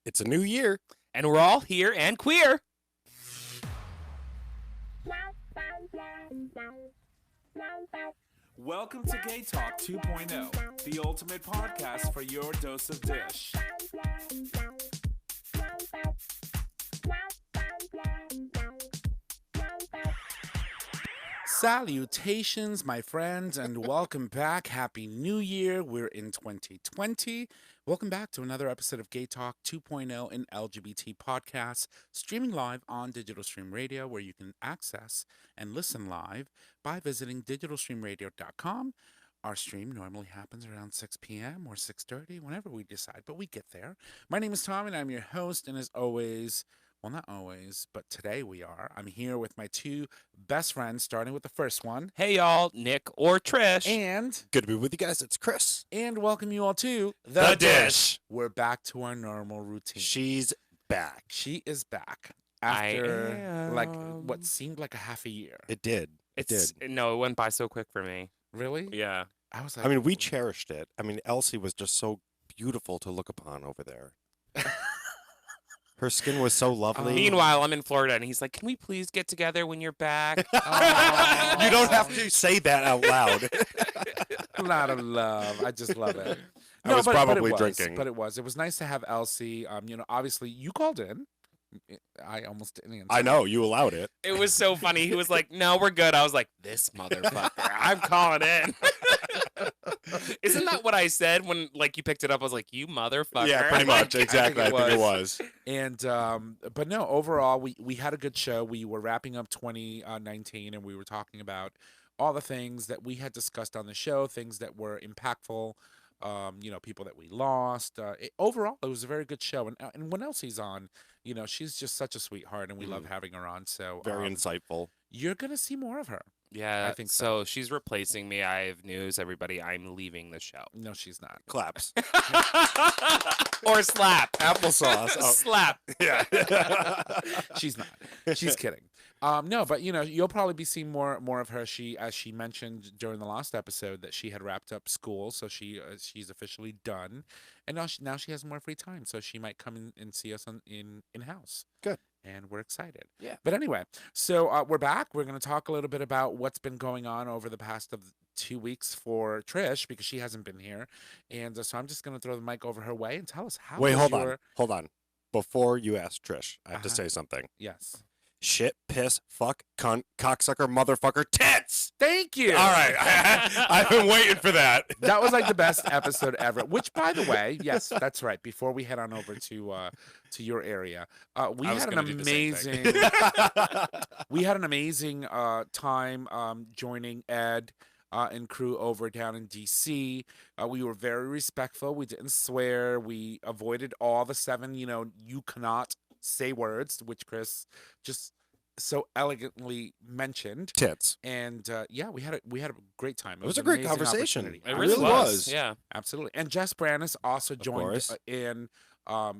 It's a new year. And we're all here and queer. Welcome to GayTalk 2.0, the ultimate podcast for your dose of dish. Salutations, my friends, and welcome back. Happy New Year. We're in 2020. Welcome back to another episode of GayTalk 2.0, an LGBT podcast, streaming live on Digital Stream Radio, where you can access and listen live by visiting digitalstreamradio.com. Our stream normally happens around 6 p.m. or 6:30, whenever we decide, but we get there. My name is Tom, and I'm your host, and as always, well, not always, but today we are. I'm here with my two best friends, starting with the first one. Hey, y'all, Nick or Trish. And Good to be with you guys. It's Chris. welcome you all to The Dish. We're back to our normal routine. She's back. She is back I after like am. what seemed like a half a year. It did. No, it went by so quick for me. Really? Yeah. I was like, I mean, we cherished it. I mean, Elsie was just so beautiful to look upon over there. Her skin was so lovely. Meanwhile, I'm in Florida, and he's like, "Can we please get together when you're back?" You don't have to say that out loud. a lot of love. I just love it. I was probably it was, drinking. But it was nice to have Elsie. Obviously you called in. I almost didn't answer. I know. You allowed it. It was so funny. He was like, "No, we're good." I was like, "This motherfucker, I'm calling in." Isn't that what I said when you picked it up? I was like, "You motherfucker." Yeah, pretty much. Exactly. I think it was. And but no, overall we had a good show. We were wrapping up 2019, and we were talking about all the things that we had discussed on the show, things that were impactful, people that we lost. Overall, it was a very good show. And when Elsie's on, she's just such a sweetheart, and we love having her on. So Very insightful. you're gonna see more of her. Yeah, I think so. She's replacing me. I have news, everybody. I'm leaving the show. No, she's not. Claps. Or slap. Applesauce. Oh, Slap. yeah. She's not. She's kidding. No, but you'll probably be seeing more of her. As she mentioned during the last episode, that she had wrapped up school, so she's officially done, and now she has more free time, so she might come in and see us in house. Good. And we're excited. Yeah. But anyway, so we're back. We're going to talk a little bit about what's been going on over the past of 2 weeks for Trish, because she hasn't been here, and so I'm just going to throw the mic over her way and tell us how. Wait, was hold on. Before you ask Trish, I have to say something. Yes. Shit, piss, fuck, cunt, cocksucker, motherfucker, tits! Thank you. All right. I've been waiting for that. That was like the best episode ever. Which, by the way, yes, that's right. Before we head on over to your area, we had an amazing time joining Ed and crew over down in DC. We were very respectful. We didn't swear. We avoided all the 7. You cannot say words, which Chris just so elegantly mentioned. Tits. And we had a great time. It was a an great amazing conversation. opportunity. It really was. Yeah. Absolutely. And Jess Brannis also joined course. in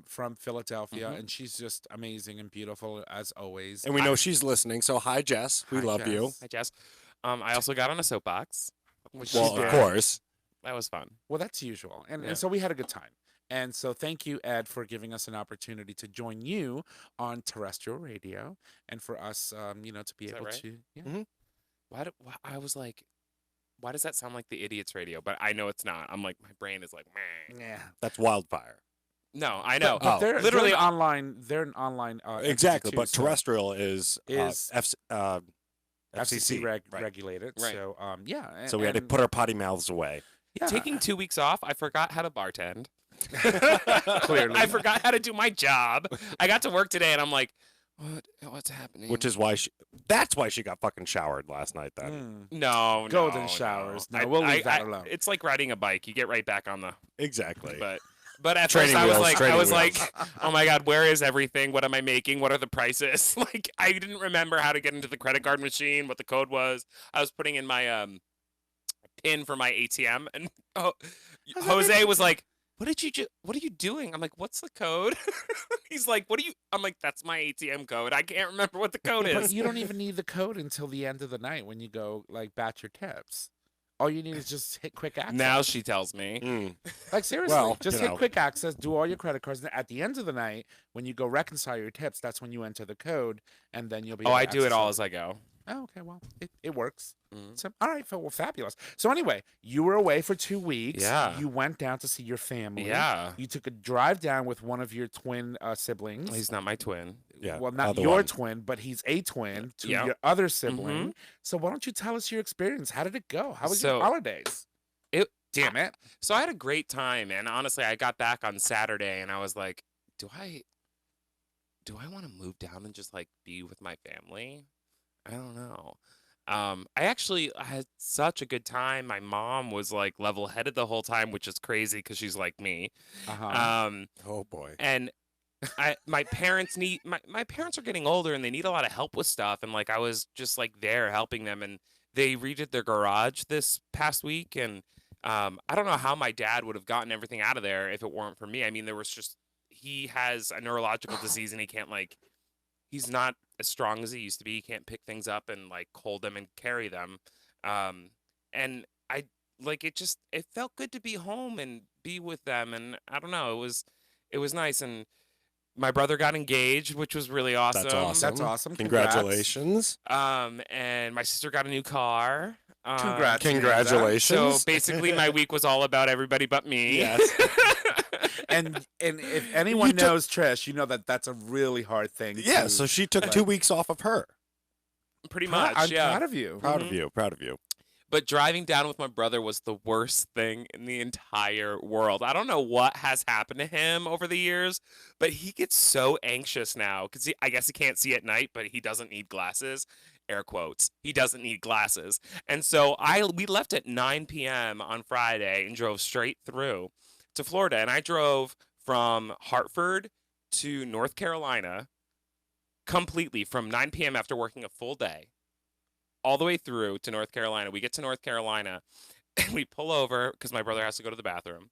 from Philadelphia, Mhm. and she's just amazing and beautiful as always. And we know she's listening, so hi, Jess. We Hi, love you. Jess. Hi, Jess. I also got on a soapbox, which Well, did. of course. that was fun. Well, that's usual. And Yeah. so we had a good time. And so thank you, Ed, for giving us an opportunity to join you on terrestrial radio, and for us, to be Is that able right? to. Yeah. Mhm. I was like, why does that sound like the Idiot's Radio? But I know it's not. I'm like, my brain is like, meh. Yeah. That's wildfire. No, I know. But Oh. they're Literally- they're an online. They're an online. Entity Exactly, too, but so terrestrial is FCC right. regulated. Right. So yeah. So we had to put our potty mouths away. yeah, Taking 2 weeks off, I forgot how to bartend. Clearly. I forgot how to do my job. I got to work today, and I'm like, what's happening? Which is why that's why she got fucking showered last night then. no Golden no, showers. No, No, we'll leave that alone. It's like riding a bike. You get right back on the. Exactly. But at Training first I was wheels, like, training oh my God, where is everything? What am I making? What are the prices? Like, I didn't remember how to get into the credit card machine, what the code was. I was putting in my PIN for my ATM, and Jose was like, what are you doing? I'm like, what's the code? He's like, I'm like, that's my ATM code. I can't remember what the code But is. you don't even need the code until the end of the night when you go batch your tips. All you need is just hit quick access. Now she tells me. Mm. Like, seriously, Well, just you hit know. quick access, do all your credit cards. And at the end of the night, when you go reconcile your tips, that's when you enter the code, and then you'll be Oh, able to I do it access all as I go. Oh, okay. Well, it works. Mhm. So, all right. Well, fabulous. So anyway, you were away for 2 weeks. Yeah. You went down to see your family. Yeah. You took a drive down with one of your twin siblings. He's not my twin. Yeah, Well, not other your one. twin, but he's a twin to Yeah. your other sibling. Mhm. So why don't you tell us your experience? How did it go? How was your So- holidays? Damn it. So I had a great time, and honestly, I got back on Saturday, and I was like, do I want to move down and just like be with my family? I don't know. I had such a good time. My mom was like level-headed the whole time, which is crazy because she's like me. Uh-huh. Oh boy. And my parents my parents are getting older and they need a lot of help with stuff, and like I was just like there helping them, and they redid their garage this past week, and I don't know how my dad would have gotten everything out of there if it weren't for me. I mean, he has a neurological disease and he's not as strong as he used to be. He can't pick things up and like hold them and carry them. And I like it felt good to be home and be with them, and I don't know, it was nice. And my brother got engaged, which was really awesome. That's awesome. That's awesome. Congrats. Congratulations. And my sister got a new car. Congrats. Congratulations. So basically, my week was all about everybody but me. Yes. And if anyone knows Trish, you know that that's a really hard thing. Yeah, to, so she took like, 2 weeks off of her. Pretty Prou- much, I'm yeah. proud of you. Proud of you. Proud of you. But driving down with my brother was the worst thing in the entire world. I don't know what has happened to him over the years, but he gets so anxious now because I guess he can't see at night, but he doesn't need glasses. Air quotes. He doesn't need glasses. And so we left at 9 p.m. on Friday and drove straight through to Florida. And I drove from Hartford to North Carolina completely from 9 p.m. after working a full day all the way through to North Carolina. We get to North Carolina and we pull over because my brother has to go to the bathroom.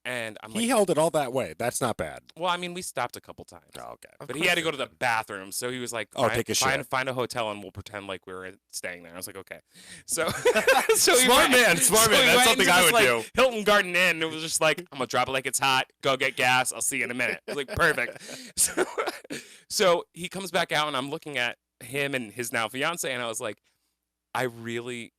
And I'm like, He held it all that way. That's not bad. well, I mean, we stopped a couple times. Oh, okay. But he had to go to the bathroom, so he was like, Oh, take a shit. find a hotel and we'll pretend like we were staying there. I was like, okay. So, so he Smart went- man, smart man. he That's went something into I this, would like, do. Hilton Garden Inn. It was just like, I'm gonna drop it like it's hot. Go get gas. I'll see you in a minute. I was like, perfect. So he comes back out, and I'm looking at him and his now fiance, and I was like, I really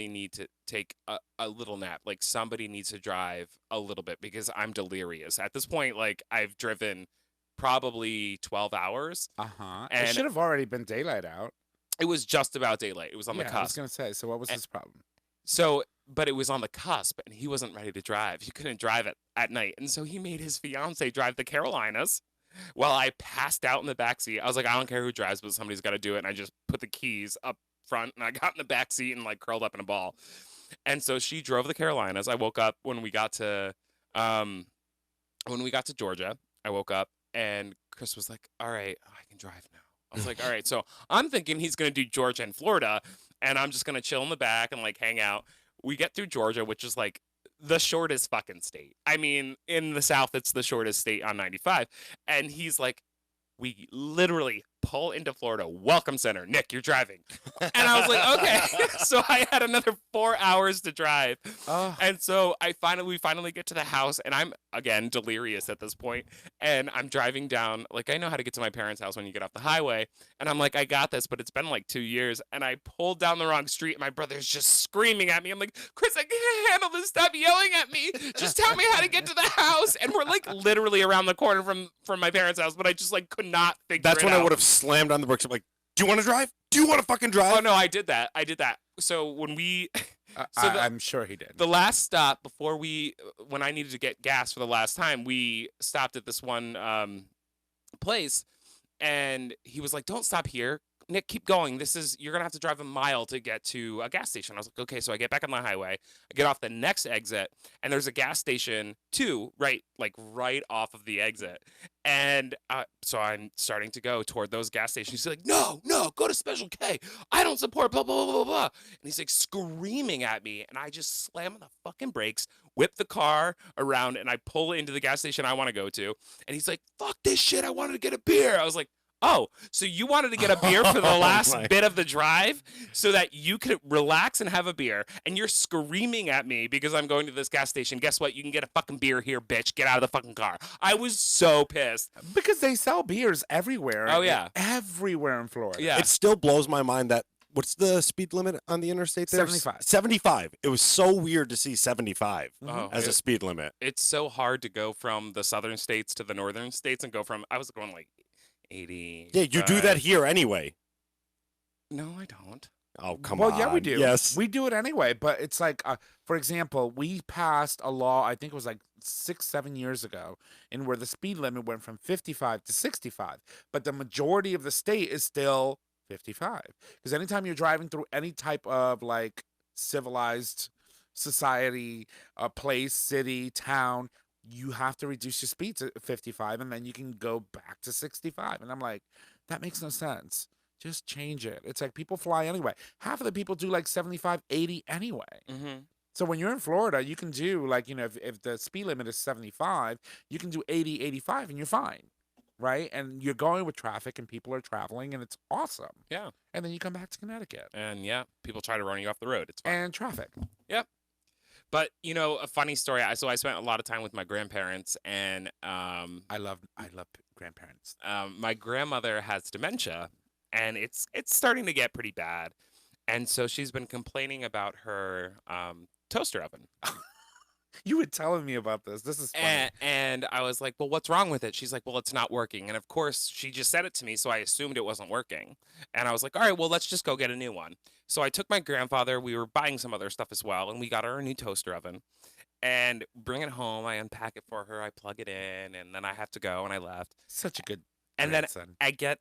need to take a little nap. Like, somebody needs to drive a little bit because I'm delirious. At this point, like, I've driven probably 12 hours. Uh-huh. It And- should have already been daylight out. It was just about daylight. It was on the I was cusp. going to say, so what was And- his problem? So, but it was on the cusp, and he wasn't ready to drive. He couldn't drive it at night. And so he made his fiance drive the Carolinas while I passed out in the backseat. I was like, I don't care who drives, but somebody's got to do it. And I just put the keys up front, and I got in the back seat and like curled up in a ball. And so she drove the Carolinas. I woke up when we got to Georgia. I woke up and Chris was like, all right, I can drive now. I was like, all right. So I'm thinking he's going to do Georgia and Florida, and I'm just going to chill in the back and like hang out. We get through Georgia, which is like the shortest fucking state. I mean, in the South, it's the shortest state on 95. And he's like, we literally pull into Florida Welcome Center. Nick, you're driving. And I was like, okay. So I had another 4 hours to drive. Oh, And so we finally get to the house, and I'm again delirious at this point. And I'm driving down, like, I know how to get to my parents' house when you get off the highway. And I'm like, I got this, but it's been like 2 years. And I pulled down the wrong street, and my brother's just screaming at me. I'm like, Chris, I can't handle this. Stop yelling at me. Just tell me how to get to the house. And we're like literally around the corner from my parents' house, but I just like could not figure That's it when out. I would have slammed on the brakes. I'm like, do you want to drive? Do you want to fucking drive? Oh no, I did that. So when we I'm sure he did. the last stop before when I needed to get gas for the last time, we stopped at this one place, and he was like, don't stop here, Nick, keep going. You're gonna have to drive a mile to get to a gas station. I was like, okay. So I get back on the highway, I get off the next exit, and there's a gas station too, right off of the exit. And so I'm starting to go toward those gas stations. He's like, no, go to Special K. I don't support blah, blah, blah, blah, blah. And he's like screaming at me. And I just slam on the fucking brakes, whip the car around, and I pull into the gas station I want to go to. And he's like, fuck this shit. I wanted to get a beer. I was like, Oh, so you wanted to get a beer for the last my. bit of the drive so that you could relax and have a beer, and you're screaming at me because I'm going to this gas station. Guess what? You can get a fucking beer here, bitch. Get out of the fucking car. I was so pissed. Because they sell beers everywhere. Oh, yeah. Everywhere in Florida. Yeah. It still blows my mind that what's the speed limit on the interstate there? 75. 75. It was so weird to see 75 Oh, as a speed limit. It's so hard to go from the southern states to the northern states and go from, I was going like 80. Yeah, you do that here anyway. No, I don't. Oh, come Well, on. yeah, we do. Yes. We do it anyway, but it's like, for example, we passed a law, I think it was like 6-7 years ago, in where the speed limit went from 55 to 65. But the majority of the state is still 55. Because anytime you're driving through any type of like civilized society, place, city, town, you have to reduce your speed to 55 and then you can go back to 65. And I'm like, that makes no sense. Just change it. It's like people fly anyway. Half of the people do like 75, 80 anyway. Mm-hmm. So when you're in Florida, you can do like, if the speed limit is 75, you can do 80, 85 and you're fine. Right? And you're going with traffic and people are traveling and it's awesome. Yeah. And then you come back to Connecticut. And yeah, people try to run you off the road. It's fine. And traffic. Yep. But, a funny story. So I spent a lot of time with my grandparents, and I love grandparents. my grandmother has dementia, and it's starting to get pretty bad. And so she's been complaining about her toaster oven. You were telling me about this. This is funny. And I was like, well, what's wrong with it? She's like, well, it's not working. And of course, she just said it to me, so I assumed it wasn't working. And I was like, all right, well, let's just go get a new one. So I took my grandfather. We were buying some other stuff as well, and we got her a new toaster oven. And bring it home. I unpack it for her. I plug it in, and then I have to go, and I left. Such a good And grandson. then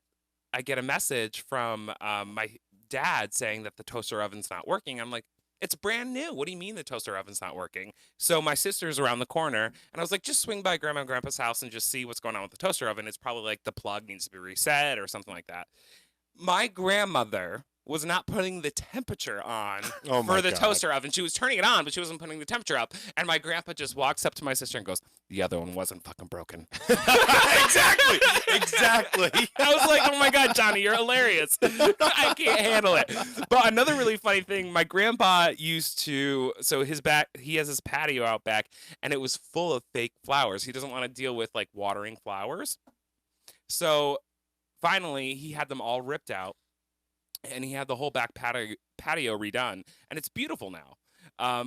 I get a message from my dad saying that the toaster oven's not working. I'm like, it's brand new. What do you mean the toaster oven's not working? So my sister's around the corner, and I was like, just swing by Grandma and Grandpa's house and just see what's going on with the toaster oven. It's probably like the plug needs to be reset or something like that. My grandmother was not putting the temperature on for the toaster oven. She was turning it on, but she wasn't putting the temperature up. And my grandpa just walks up to my sister and goes, the other one wasn't fucking broken. Exactly. I was like, oh my God, Johnny, you're hilarious. I can't handle it. But another really funny thing, my grandpa used to, so he has his patio out back, and it was full of fake flowers. He doesn't want to deal with like watering flowers. So finally, he had them all ripped out. And he had the whole back patio redone, and it's beautiful now.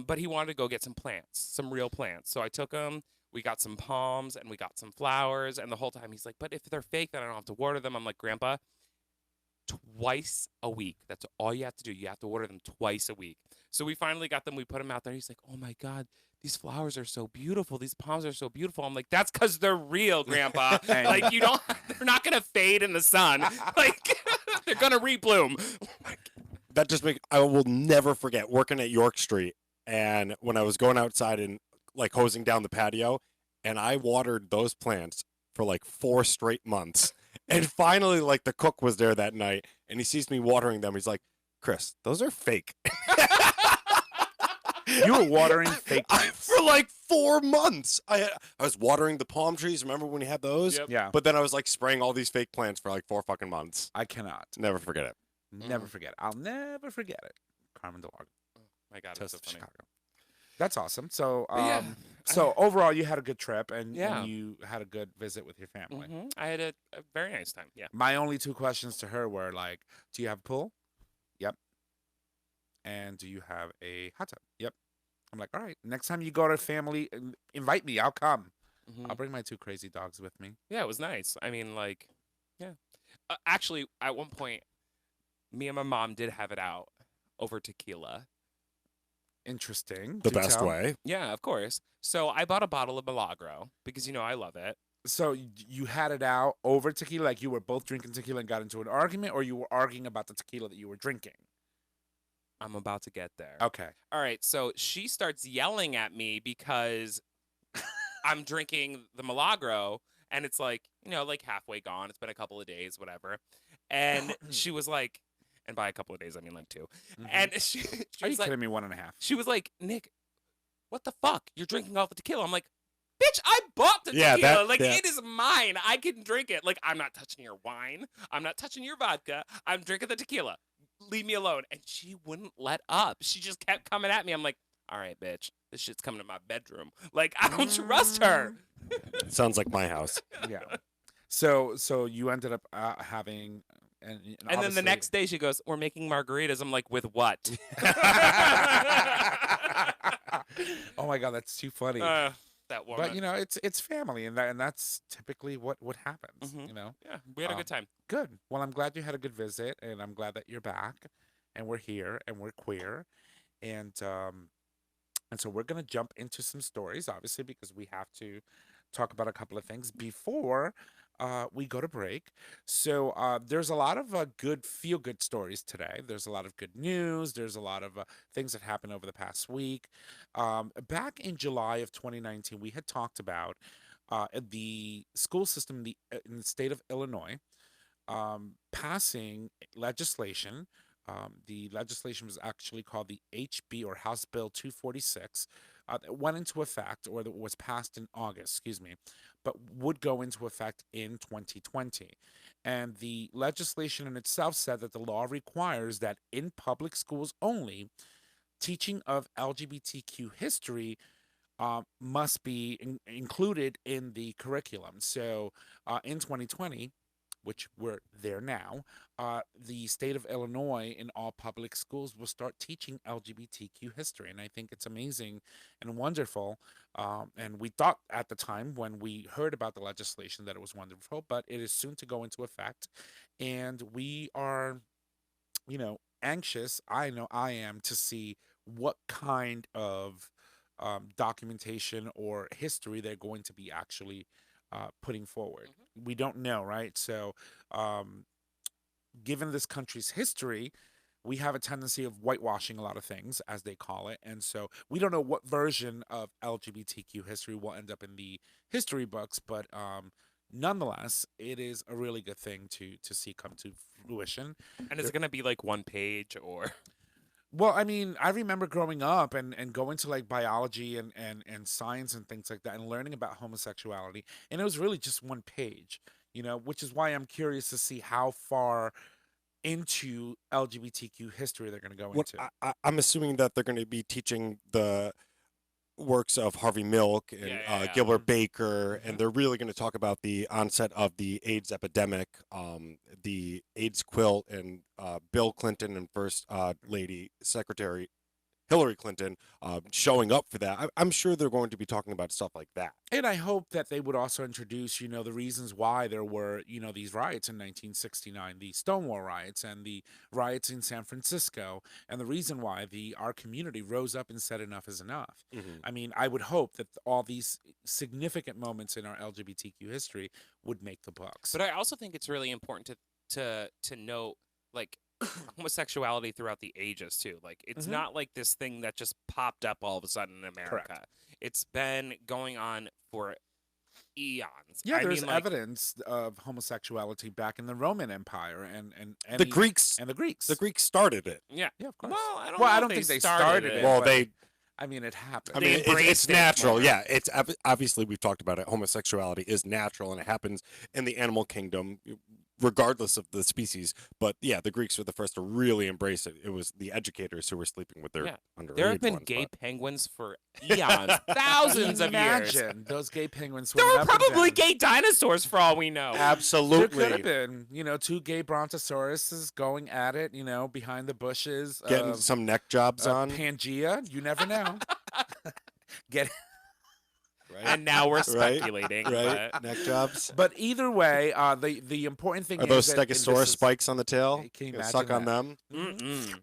But he wanted to go get some plants, some real plants. So I took him. We got some palms, and we got some flowers. And the whole time he's like, but if they're fake, then I don't have to water them. I'm like, Grandpa, twice a week. That's all you have to do. You have to water them twice a week. So we finally got them. We put them out there. He's like, oh, my God, these flowers are so beautiful. These palms are so beautiful. I'm like, that's because they're real, Grandpa. Like, they're not going to fade in the sun. Like, they're going to rebloom. That just I will never forget working at York Street, and when I was going outside and like hosing down the patio, and I watered those plants for like 4 straight months. And finally, like, the cook was there that night, and he sees me watering them. He's like, Chris, those are fake. You were watering fake plants. For like 4 months. I was watering the palm trees. Remember when you had those? Yep. Yeah. But then I was like spraying all these fake plants for like 4 fucking months. I cannot. Never forget it. Never forget it. I'll never forget it. Carmen DeLargo. My God, it's Toast so of funny. Chicago. That's awesome. So, Yeah. so overall, you had a good trip, and Yeah. you had a good visit with your family. Mhm. I had a very nice time. Yeah. My only 2 questions to her were like, do you have a pool? Yep. And do you have a hot tub? Yep. I'm like, all right, next time you go to family, invite me. I'll come. Mhm. I'll bring my 2 crazy dogs with me. Yeah, it was nice. I mean, like, yeah. Actually, at one point, me and my mom did have it out over tequila. Interesting. The Do best tell. way. Yeah, of course. So I bought a bottle of Milagro because, I love it. So you had it out over tequila, like you were both drinking tequila and got into an argument, or you were arguing about the tequila that you were drinking? I'm about to get there. Okay. All right, so she starts yelling at me because I'm drinking the Milagro, and it's like, like halfway gone. It's been a couple of days, whatever. And she was like, and by a couple of days, I mean like 2. Mhm. And she Are you was like, kidding me? 1.5. she was like, Nick, what the fuck? You're drinking all the tequila. I'm like, Bitch, I bought the Yeah, tequila. that- yeah. It is mine. I can drink it. Like, I'm not touching your wine. I'm not touching your vodka. I'm drinking the tequila. Leave me alone. And she wouldn't let up. She just kept coming at me. I'm like, all right, bitch, this shit's coming to my bedroom. Like, I don't trust her. Sounds like my house. Yeah. So you ended up having, and And then the obviously- next day she goes, we're making margaritas. I'm like, with what? Oh my God, that's too funny. That woman. But you know, it's family, and that's typically what happens. Mhm. You know, Yeah, we had a good time. good. Well, I'm glad you had a good visit, and I'm glad that you're back, and we're here, and we're queer, and so we're gonna jump into some stories, obviously, because we have to talk about a couple of things before we go to break. So there's a lot of feel-good stories today. There's a lot of good news. There's a lot of things that happened over the past week. Back in July of 2019, we had talked about the school system in the state of Illinois passing legislation. The legislation was actually called the HB, or House Bill 246, that went into effect, or that was passed in August, excuse me, but would go into effect in 2020. And the legislation in itself said that the law requires that in public schools only, teaching of LGBTQ history must be included in the curriculum. So in 2020, which we're there now, the state of Illinois in all public schools will start teaching LGBTQ history. And I think it's amazing and wonderful. And we thought at the time when we heard about the legislation that it was wonderful, but it is soon to go into effect. And we are, anxious, I know I am, to see what kind of documentation or history they're going to be actually putting forward. We don't know, right? So, given this country's history, we have a tendency of whitewashing a lot of things, as they call it. And so we don't know what version of LGBTQ history will end up in the history books, but nonetheless, it is a really good thing to see come to fruition. And is it going to be like one page or? Well, I mean, I remember growing up and going to like biology and science and things like that and learning about homosexuality. And it was really just one page, which is why I'm curious to see how far into LGBTQ history they're going to go into. I'm assuming that they're going to be teaching the works of Harvey Milk and Yeah. Gilbert Baker, and they're really going to talk about the onset of the AIDS epidemic, the AIDS quilt, and Bill Clinton and First Lady Secretary Hillary Clinton showing up for that. I'm sure they're going to be talking about stuff like that. And I hope that they would also introduce, the reasons why there were, these riots in 1969, the Stonewall riots and the riots in San Francisco, and the reason why our community rose up and said enough is enough. I mean, I would hope that all these significant moments in our LGBTQ history would make the books. But I also think it's really important to note, like, homosexuality throughout the ages too. Like, it's not like this thing that just popped up all of a sudden in America. Correct. It's been going on for eons. Yeah, I there's mean, like, evidence of homosexuality back in the Roman Empire and The Greeks, and the Greeks. the Greeks started it. yeah, Yeah, of course. Well, I don't. Well, know I if don't think they started it. Well, but- I mean, it happened. I They mean, it's embraced it natural. more. Yeah, it's obviously we've talked about it. Homosexuality is natural, and it happens in the animal kingdom, regardless of the species. But yeah, the Greeks were the first to really embrace it. It was the educators who were sleeping with their Yeah. underage There have been ones, gay but- penguins for eons, thousands of years. Imagine those gay penguins. There swimming were up and probably down. gay dinosaurs for all we know. There Absolutely. could have been, two gay brontosauruses going at it, behind the bushes. Getting of, some neck jobs on. Pangea. You never know. Get. And now we're Right? speculating. Right? but- Neck jobs. But either way, the important thing Are is those that- and this Stegosaurus is- spikes on the tail? Can you Gonna imagine suck on that? them? Mm-mm.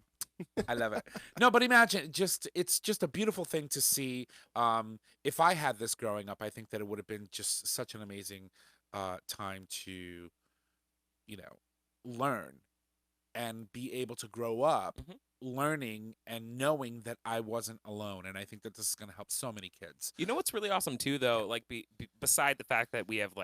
I love it. No, but imagine it's just a beautiful thing to see. If I had this growing up, I think that it would have been just such an amazing time to, learn and be able to grow up learning and knowing that I wasn't alone. And I think that this is going to help so many kids. You know what's really awesome too, though, like beside the fact that we have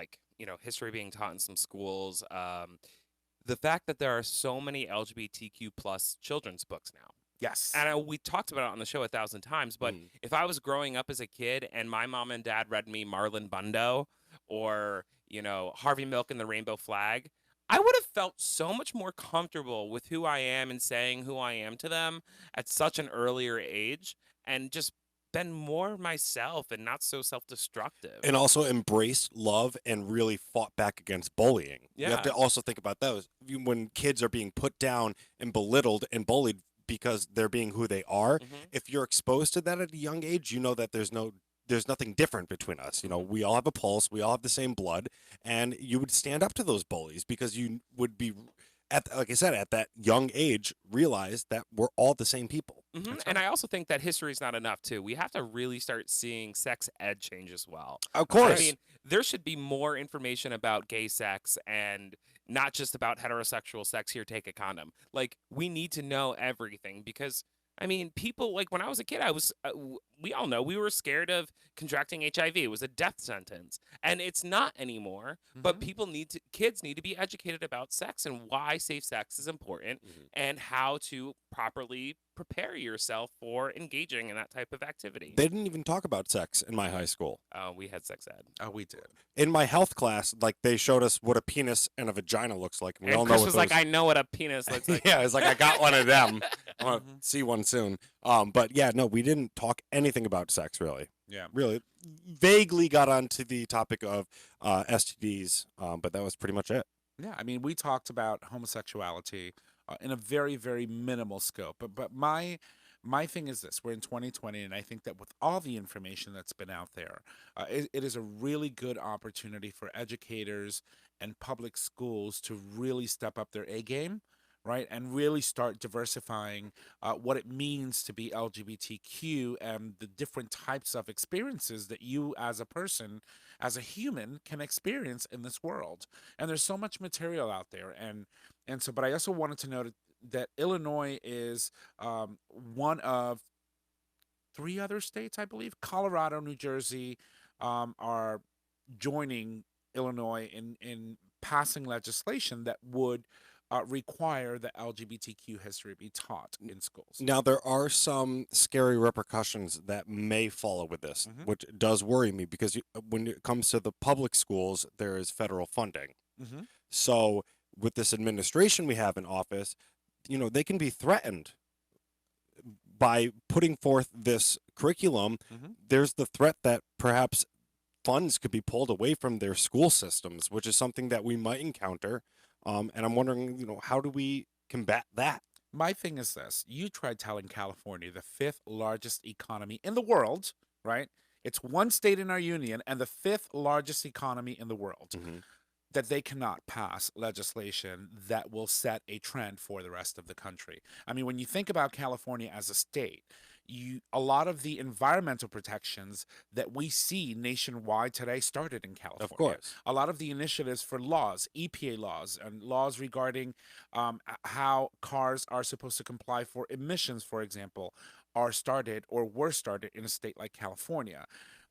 history being taught in some schools, the fact that there are so many LGBTQ plus children's books now. Yes. And we talked about it on the show 1,000 times, but if I was growing up as a kid and my mom and dad read me Marlon Bundo or, Harvey Milk and the Rainbow Flag, I would have felt so much more comfortable with who I am and saying who I am to them at such an earlier age and just been more myself and not so self-destructive. And also embraced love and really fought back against bullying. You have to Yeah. also think about those. When kids are being put down and belittled and bullied because they're being who they are, if you're exposed to that at a young age, you know that there's nothing different between us. We all have a pulse, we all have the same blood, and you would stand up to those bullies because you would be, like I said, at that young age, realize that we're all the same people. And I also think that history is not enough, too. We have to really start seeing sex ed change as well. Of course. I mean, there should be more information about gay sex and not just about heterosexual sex. Here, take a condom. Like, we need to know everything because, people, like, when I was a kid, we all know we were scared of contracting HIV. It was a death sentence. And it's not anymore. But kids need to be educated about sex and why safe sex is important and how to properly prepare yourself for engaging in that type of activity. They didn't even talk about sex in my high school. Oh, we had sex ed. Oh, we did. In my health class, like, they showed us what a penis and a vagina looks like. We all know Chris what was those... like, I know what a penis looks like. Yeah, it's like, I got one of them. I want to see one soon. But yeah, no, we didn't talk anything about sex, really. Yeah. Really. Vaguely got onto the topic of STDs, but that was pretty much it. Yeah, we talked about homosexuality in a very, very minimal scope. But my thing is this: we're in 2020, and I think that with all the information that's been out there, it is a really good opportunity for educators and public schools to really step up their A game, right, and really start diversifying what it means to be LGBTQ and the different types of experiences that you as a person, as a human, can experience in this world. And there's so much material out there. And so, but I also wanted to note that Illinois is one of 3 other states, I believe. Colorado, New Jersey are joining Illinois in passing legislation that would require that LGBTQ history be taught in schools. Now, there are some scary repercussions that may follow with this, which does worry me because when it comes to the public schools, there is federal funding. So with this administration we have in office, they can be threatened by putting forth this curriculum. There's the threat that perhaps funds could be pulled away from their school systems, which is something that we might encounter. And I'm wondering, how do we combat that? My thing is this. You tried telling California, the 5th largest economy in the world, right? It's one state in our union and the 5th largest economy in the world, that they cannot pass legislation that will set a trend for the rest of the country. When you think about California as a state, a lot of the environmental protections that we see nationwide today started in California. Of course. A lot of the initiatives for laws, EPA laws, and laws regarding how cars are supposed to comply for emissions, for example, are started or were started in a state like California.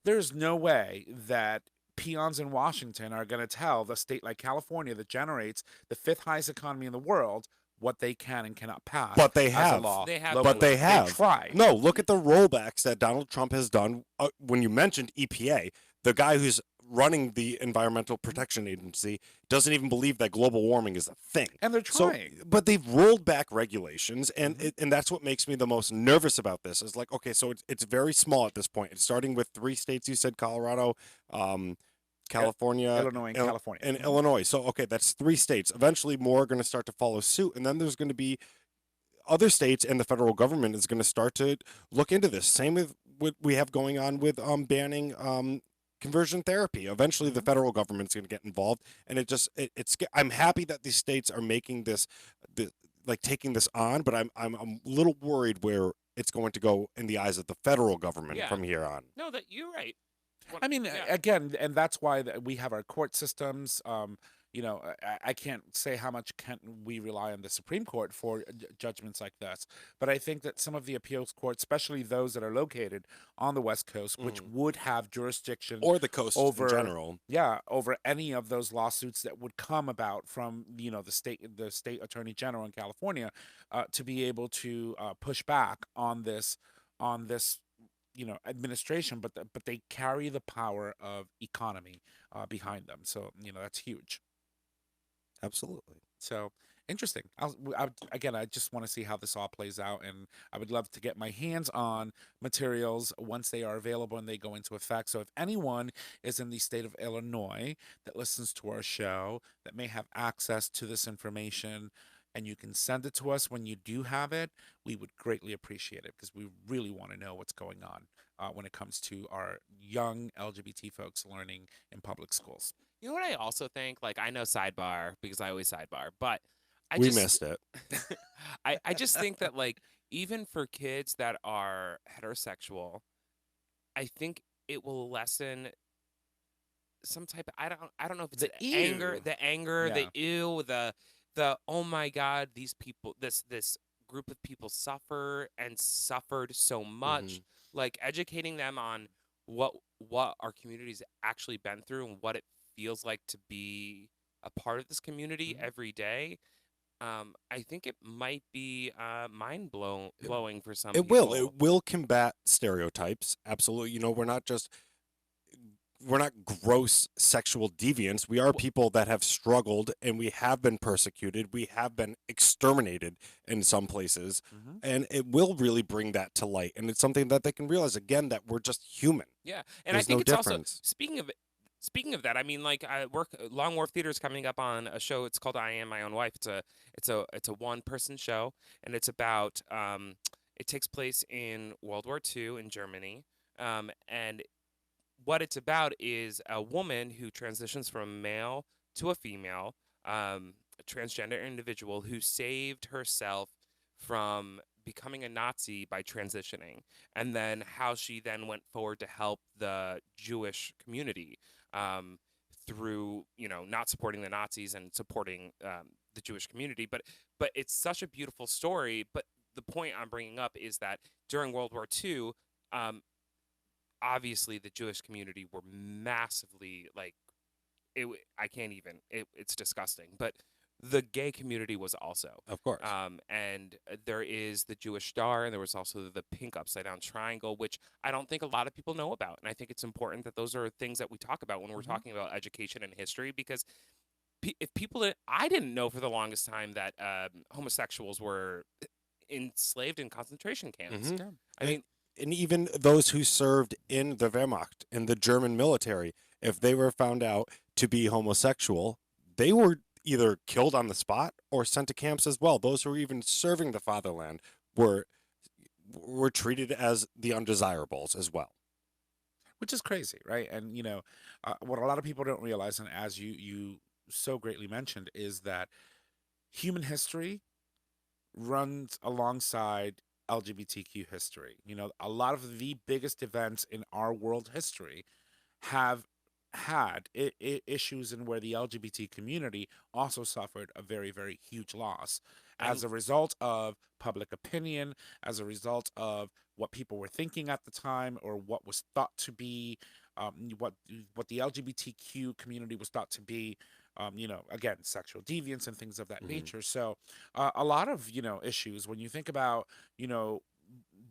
There's no way that peons in Washington are going to tell the state like California that generates the 5th highest economy in the world what they can and cannot pass. But they as have. a law. They have. But they have. They try. No, look at the rollbacks that Donald Trump has done. When you mentioned EPA, the guy who's running the Environmental Protection Agency doesn't even believe that global warming is a thing. And they're trying. But they've rolled back regulations, and and that's what makes me the most nervous about this. Is like, okay, so it's very small at this point. It's starting with 3 states. You said Colorado, California, Illinois, and California. and Illinois. So, okay, that's 3 states. Eventually, more are going to start to follow suit, and then there's going to be other states, and the federal government is going to start to look into this. Same with what we have going on with banning conversion therapy. Eventually, the federal government's going to get involved, and it's. I'm happy that these states are making this, like taking this on, but I'm a little worried where it's going to go in the eyes of the federal government from here on. No, that you're right. Again, and that's why we have our court systems. I can't say how much can we rely on the Supreme Court for judgments like this, but I think that some of the appeals courts, especially those that are located on the West Coast, which would have jurisdiction or the coast in over general. over any of those lawsuits that would come about from the state attorney general in California, to be able to push back on this administration, but they carry the power of economy behind them. So that's huge. Absolutely. So interesting. Again, I just want to see how this all plays out, and I would love to get my hands on materials once they are available and they go into effect. So if anyone is in the state of Illinois that listens to our show that may have access to this information, and you can send it to us when you do have it, we would greatly appreciate it, because we really want to know what's going on when it comes to our young LGBT folks learning in public schools. You know what I also think? Like, I know sidebar because I always sidebar, but We missed it. I just think that, like, even for kids that are heterosexual, I think it will lessen some type of, I don't know if it's The the anger, ew. the ew, the oh my God, these people, this group of people suffer and suffered so much. Like, educating them on what our community's actually been through and what it feels like to be a part of this community every day. I think it might be mind blowing for some people. It will combat stereotypes. Absolutely. We're not gross sexual deviants. We are people that have struggled, and we have been persecuted. We have been exterminated in some places, and it will really bring that to light. And it's something that they can realize, again, that we're just human. Yeah, and There's I think no it's difference. also speaking of that. I mean, like, I work Long Wharf Theater is coming up on a show. It's called I Am My Own Wife. It's a one person show, and it's about it takes place in World War II in Germany, and what it's about is a woman who transitions from a male to a female, a transgender individual who saved herself from becoming a Nazi by transitioning, and then how she then went forward to help the Jewish community through, not supporting the Nazis and supporting the Jewish community. But it's such a beautiful story. But the point I'm bringing up is that during World War II, obviously the Jewish community were massively, like, I can't even, it's disgusting, but the gay community was also, Of course. and there is the Jewish star, and there was also the pink upside down triangle, which I don't think a lot of people know about. And I think it's important that those are things that we talk about when we're talking about education and history, because if people, I didn't know for the longest time that homosexuals were enslaved in concentration camps. I mean, and even those who served in the Wehrmacht, in the German military, if they were found out to be homosexual, they were either killed on the spot or sent to camps as well. Those who were even serving the fatherland were treated as the undesirables as well. Which is crazy, right? And what a lot of people don't realize, and as you so greatly mentioned, is that human history runs alongside LGBTQ history. A lot of the biggest events in our world history have had issues in where the LGBT community also suffered a very, very huge loss as a result of public opinion, as a result of what people were thinking at the time, or what was thought to be, what the LGBTQ community was thought to be, again, sexual deviance and things of that nature. So a lot of, issues when you think about,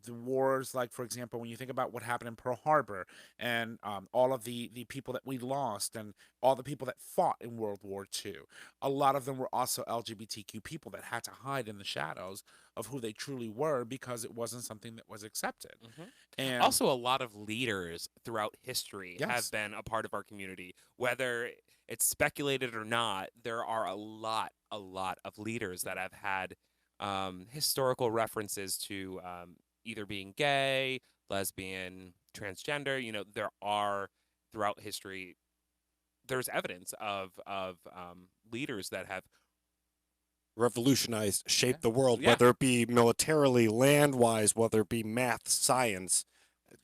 the wars, like, for example, when you think about what happened in Pearl Harbor, and all of the people that we lost, and all the people that fought in World War II, a lot of them were also LGBTQ people that had to hide in the shadows of who they truly were, because it wasn't something that was accepted. And also, a lot of leaders throughout history Yes. have been a part of our community. Whether it's speculated or not, there are a lot of leaders that have had historical references to either being gay, lesbian, transgender. There are, throughout history, there's evidence of leaders that have Revolutionized, shaped the world, Yeah. whether it be militarily, land-wise, whether it be math, science.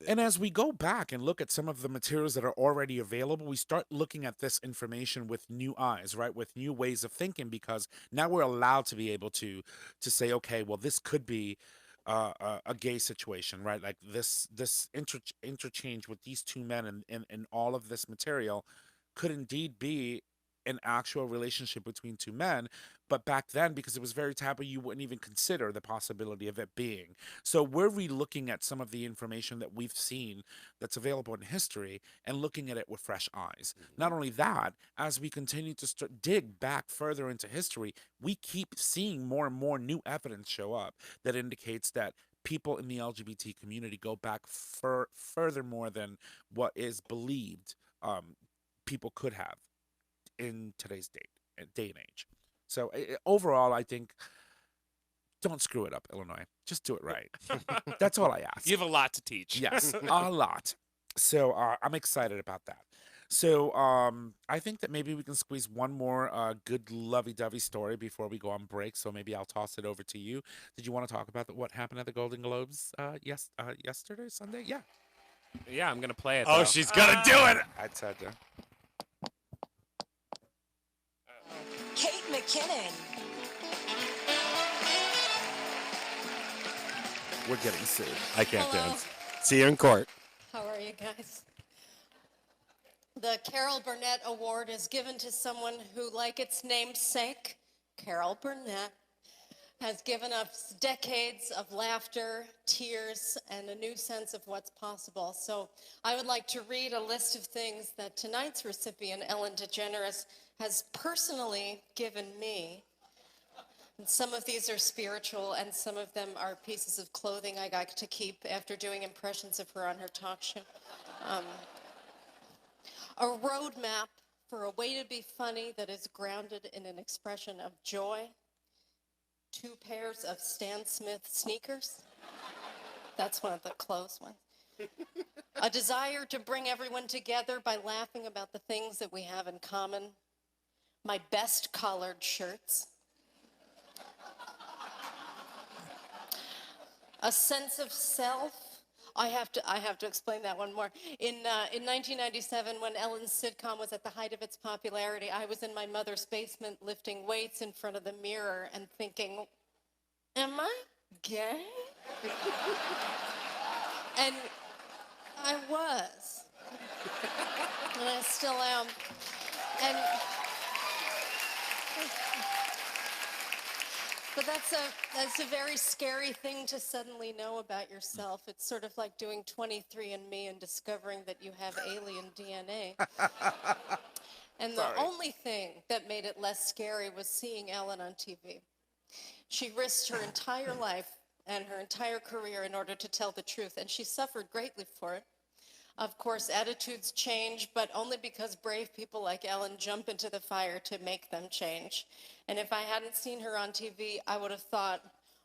And as we go back and look at some of the materials that are already available, we start looking at this information with new eyes, right? With new ways of thinking, because now we're allowed to be able to say, okay, well, this could be a gay situation, right? Like this interchange with these two men and all of this material could indeed be an actual relationship between two men. But back then, because it was very taboo, you wouldn't even consider the possibility of it being. So we're re-looking at some of the information that we've seen that's available in history and looking at it with fresh eyes. Not only that, as we continue to dig back further into history, we keep seeing more and more new evidence show up that indicates that people in the LGBT community go back further more than what is believed people could have in today's day and age. So overall, I think don't screw it up, Illinois. Just do it right. That's all I ask. You have a lot to teach. Yes, a lot. So I'm excited about that. So I think that maybe we can squeeze one more good lovey-dovey story before we go on break. So maybe I'll toss it over to you. Did you want to talk about what happened at the Golden Globes yesterday, Sunday? Yeah. Yeah, I'm gonna play it. Oh, though. she's gonna do it. I said to. Kate McKinnon. We're getting sued. I can't Hello. dance. See you in court. How are you guys? The Carol Burnett Award is given to someone who, like its namesake, Carol Burnett, has given us decades of laughter, tears, and a new sense of what's possible. So I would like to read a list of things that tonight's recipient, Ellen DeGeneres, has personally given me. And some of these are spiritual, and some of them are pieces of clothing I got to keep after doing impressions of her on her talk show. A roadmap for a way to be funny that is grounded in an expression of joy. 2 pairs of Stan Smith sneakers. That's one of the close ones. A desire to bring everyone together by laughing about the things that we have in common. My best collared shirts. A sense of self. I have to explain that one more. In 1997, when Ellen's sitcom was at the height of its popularity, I was in my mother's basement lifting weights in front of the mirror and thinking, am I gay? And I was. And I still am. And but that's a very scary thing to suddenly know about yourself. It's sort of like doing 23andMe and discovering that you have alien DNA. And the only thing that made it less scary was seeing Ellen on TV. She risked her entire life and her entire career in order to tell the truth, and she suffered greatly for it. Of course, attitudes change, but only because brave people like Ellen jump into the fire to make them change. And if I hadn't seen her on TV, I would have thought,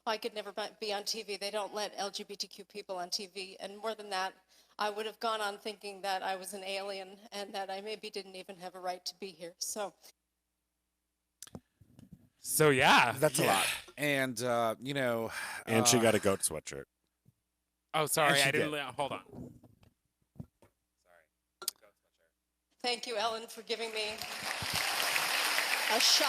oh, I could never be on TV. They don't let LGBTQ people on TV. And more than that, I would have gone on thinking that I was an alien and that I maybe didn't even have a right to be here. So yeah. That's a lot. And, you know. And she got a goat sweatshirt. Oh, sorry, she I didn't. did. Hold on. thank you, Ellen, for giving me a shot.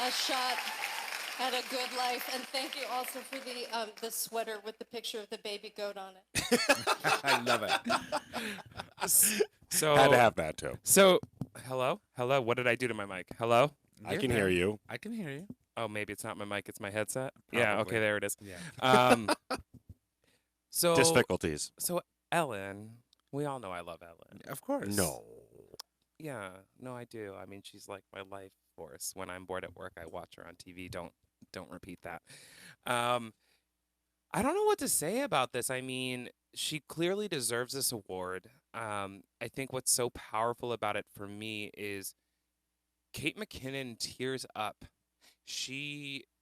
A shot at a good life, and thank you also for the sweater with the picture of the baby goat on it. I love it. So Had to have that too. So, hello. What did I do to my mic? Hello. I can hear you. I can hear you. Oh, maybe it's not my mic. It's my headset. Yeah. Probably. Okay. There it is. Yeah. So Difficulties. So Ellen, we all know I love Ellen. Of course. No. Yeah. No, I do. I mean, she's like my life force. When I'm bored at work, I watch her on TV. Don't repeat that. I don't know what to say about this. I mean, she clearly deserves this award. I think what's so powerful about it for me is Kate McKinnon tears up.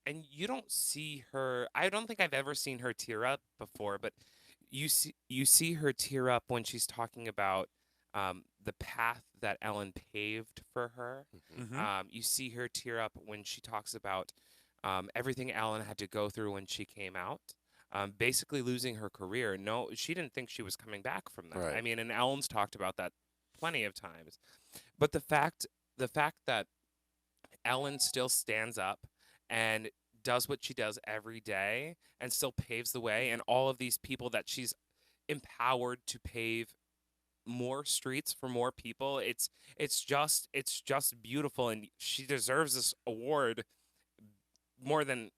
And you don't see her. I don't think I've ever seen her tear up before, but you see her tear up when she's talking about the path that Ellen paved for her. Mhm. You see her tear up when she talks about everything Ellen had to go through when she came out. Basically losing her career. No, she didn't think she was coming back from that. Right. I mean, and Ellen's talked about that plenty of times. But the fact that Ellen still stands up and does what she does every day and still paves the way, and all of these people that she's empowered to pave more streets for more people. It's just beautiful, and she deserves this award more than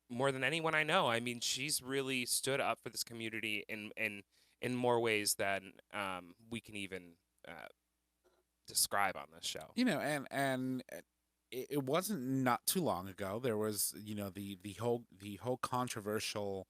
anyone I know. I mean, she's really stood up for this community in more ways than we can even describe on this show. You know, and it wasn't not too long ago. There was, you know, the whole controversial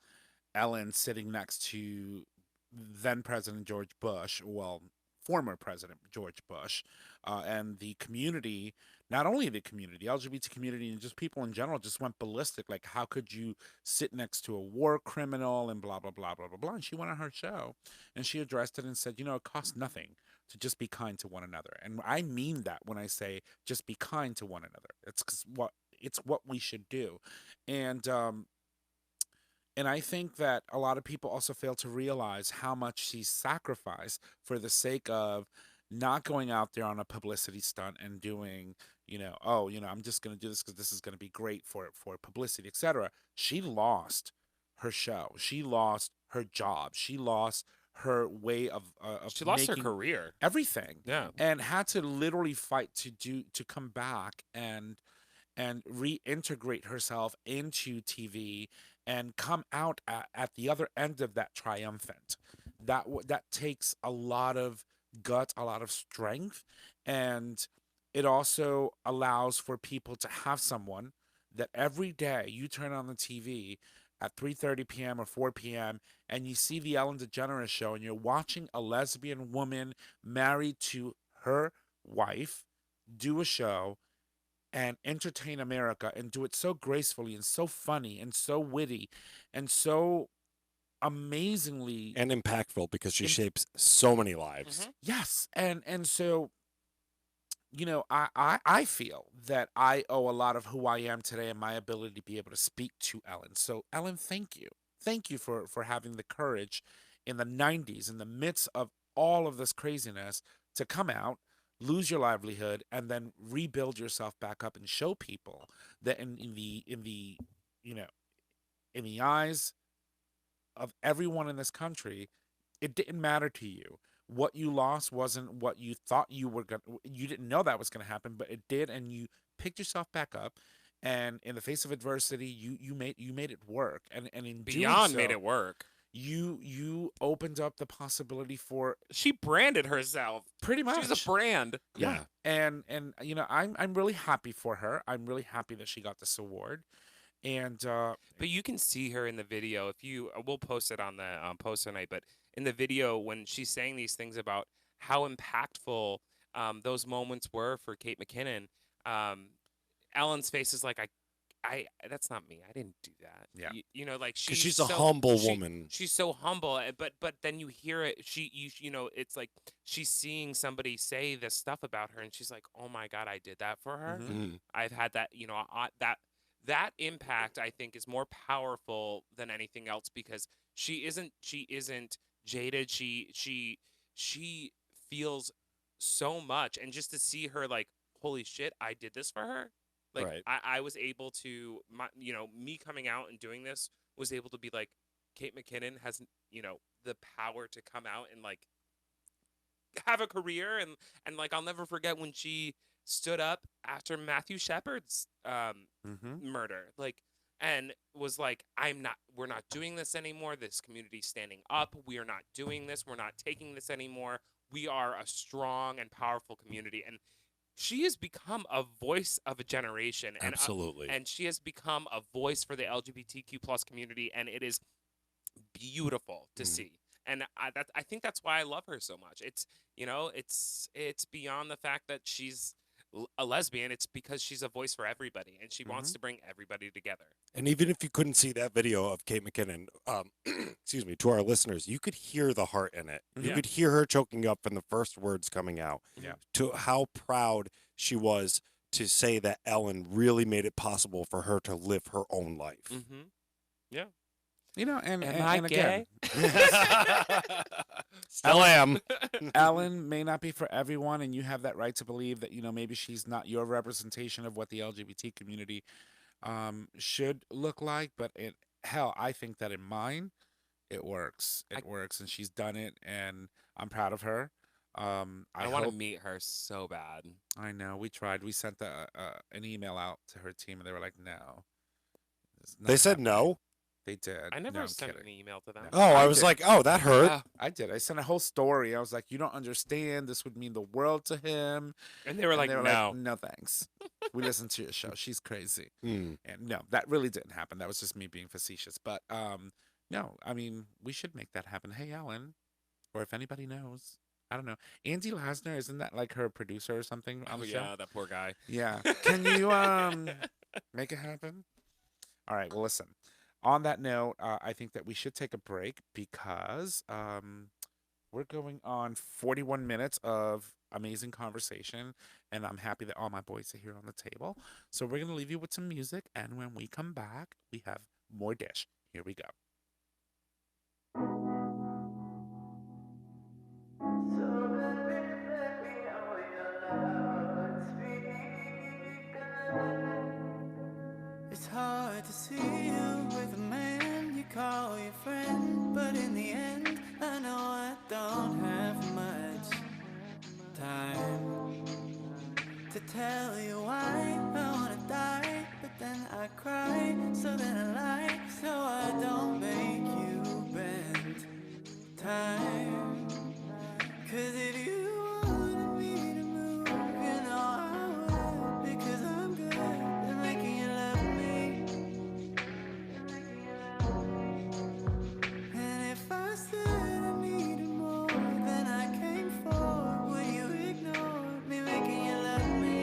Ellen sitting next to then President George Bush, well, former President George Bush, and the community, not only the community, the LGBT community, and just people in general just went ballistic. Like, how could you sit next to a war criminal and blah, blah, blah, blah, blah, blah. And she went on her show and she addressed it and said, you know, it costs nothing to just be kind to one another. And I mean that when I say just be kind to one another. It's what we should do. And I think that a lot of people also fail to realize how much she sacrificed for the sake of not going out there on a publicity stunt and doing, you know, oh, you know, I'm just going to do this because this is going to be great for publicity, etc. She lost her show. She lost her job. She lost her way of She lost her making career. everything, Yeah. and had to literally fight to come back and reintegrate herself into TV and come out at the other end of that triumphant. That takes a lot of guts, a lot of strength, and it also allows for people to have someone that every day you turn on the TV at 3:30 p.m. or 4 p.m. and you see the Ellen DeGeneres show and you're watching a lesbian woman married to her wife do a show and entertain America and do it so gracefully and so funny and so witty and so amazingly. And impactful because she Im- shapes so many lives. Mhm. Yes, and so, you know, I feel that I owe a lot of who I am today and my ability to be able to speak to Ellen. So Ellen, thank you for having the courage in the 90s, in the midst of all of this craziness, to come out, lose your livelihood, and then rebuild yourself back up and show people that in the you know, in the eyes of everyone in this country, it didn't matter to you. What you lost wasn't what you thought you were going to, you didn't know that was going to happen, but it did, and you picked yourself back up, and in the face of adversity, you made it work, and in Beyond doing made so, it work. you opened up the possibility for She branded herself. pretty much. She's a brand. Yeah. And you know, I'm really happy for her. I'm really happy that she got this award. And But you can see her in the video. If you, we'll post it on the post tonight. But in the video, when she's saying these things about how impactful those moments were for Kate McKinnon, Ellen's face is like, that's not me. I didn't do that. Yeah. You know, like Because she's a humble woman. She's so humble, but then you hear it. You know, it's like she's seeing somebody say this stuff about her, and she's like, oh my God, I did that for her. Mhm. Mhm. I've had that. You know, that impact, I think, is more powerful than anything else because she isn't jaded. She feels so much, and just to see her like, holy shit, I did this for her. Like Right. I was able to, me coming out and doing this was able to be like, Kate McKinnon has, the power to come out and like have a career, and like I'll never forget when she stood up after Matthew Shepard's Mhm. murder, like, and was like, we're not doing this anymore. This community's standing up. We are not doing this. We're not taking this anymore. We are a strong and powerful community. And she has become a voice of a generation. Absolutely. And she has become a voice for the LGBTQ plus community. And it is beautiful to see. And I think that's why I love her so much. It's, it's beyond the fact that she's a lesbian, it's because she's a voice for everybody, and she wants to bring everybody together. And even if you couldn't see that video of Kate McKinnon, excuse me, to our listeners, you could hear the heart in it. You Yeah. could hear her choking up from the first words coming out. Yeah. To how proud she was to say that Ellen really made it possible for her to live her own life. Mm-hmm. Yeah. You know, and gay? again, Still am. Ellen may not be for everyone, and you have that right to believe that, you know, maybe she's not your representation of what the LGBT community should look like. But hell, I think that in mine, it works. It works, and she's done it, and I'm proud of her. I want to hope- meet her so bad. I know. We tried. We sent an email out to her team, and they were like, "No." It's not They said happening. no. They did. I never No, I'm sent kidding. an email to them. Oh, I was did. like, oh, that hurt. Ah, I did. I sent a whole story. I was like, "You don't understand. This would mean the world to him." and they were And like, they were no. like, "No, thanks. We listened to your show. She's crazy." Hmm. And no, that really didn't happen. That was just me being facetious. But no, I mean, we should make that happen. Hey, Ellen, or if anybody knows, I don't know. Andy Lasner, isn't that like her producer or something on Oh, the show? yeah, that poor guy. Yeah. Can you make it happen? All right. Well, listen. On that note, I think that we should take a break because we're going on 41 minutes of amazing conversation, and I'm happy that all my boys are here on the table. So we're going to leave you with some music, and when we come back, we have more dish. Here we go. It's hard to see you with a man you call your friend, but in the end, I know I don't have much time to tell you why I wanna die, but then I cry, so then I lie, so I don't make you bend time. 'Cause if you wanted me to move, you know I would, because I'm good at making you love me. And if I said I needed more than I came for, would you ignore me making you love me?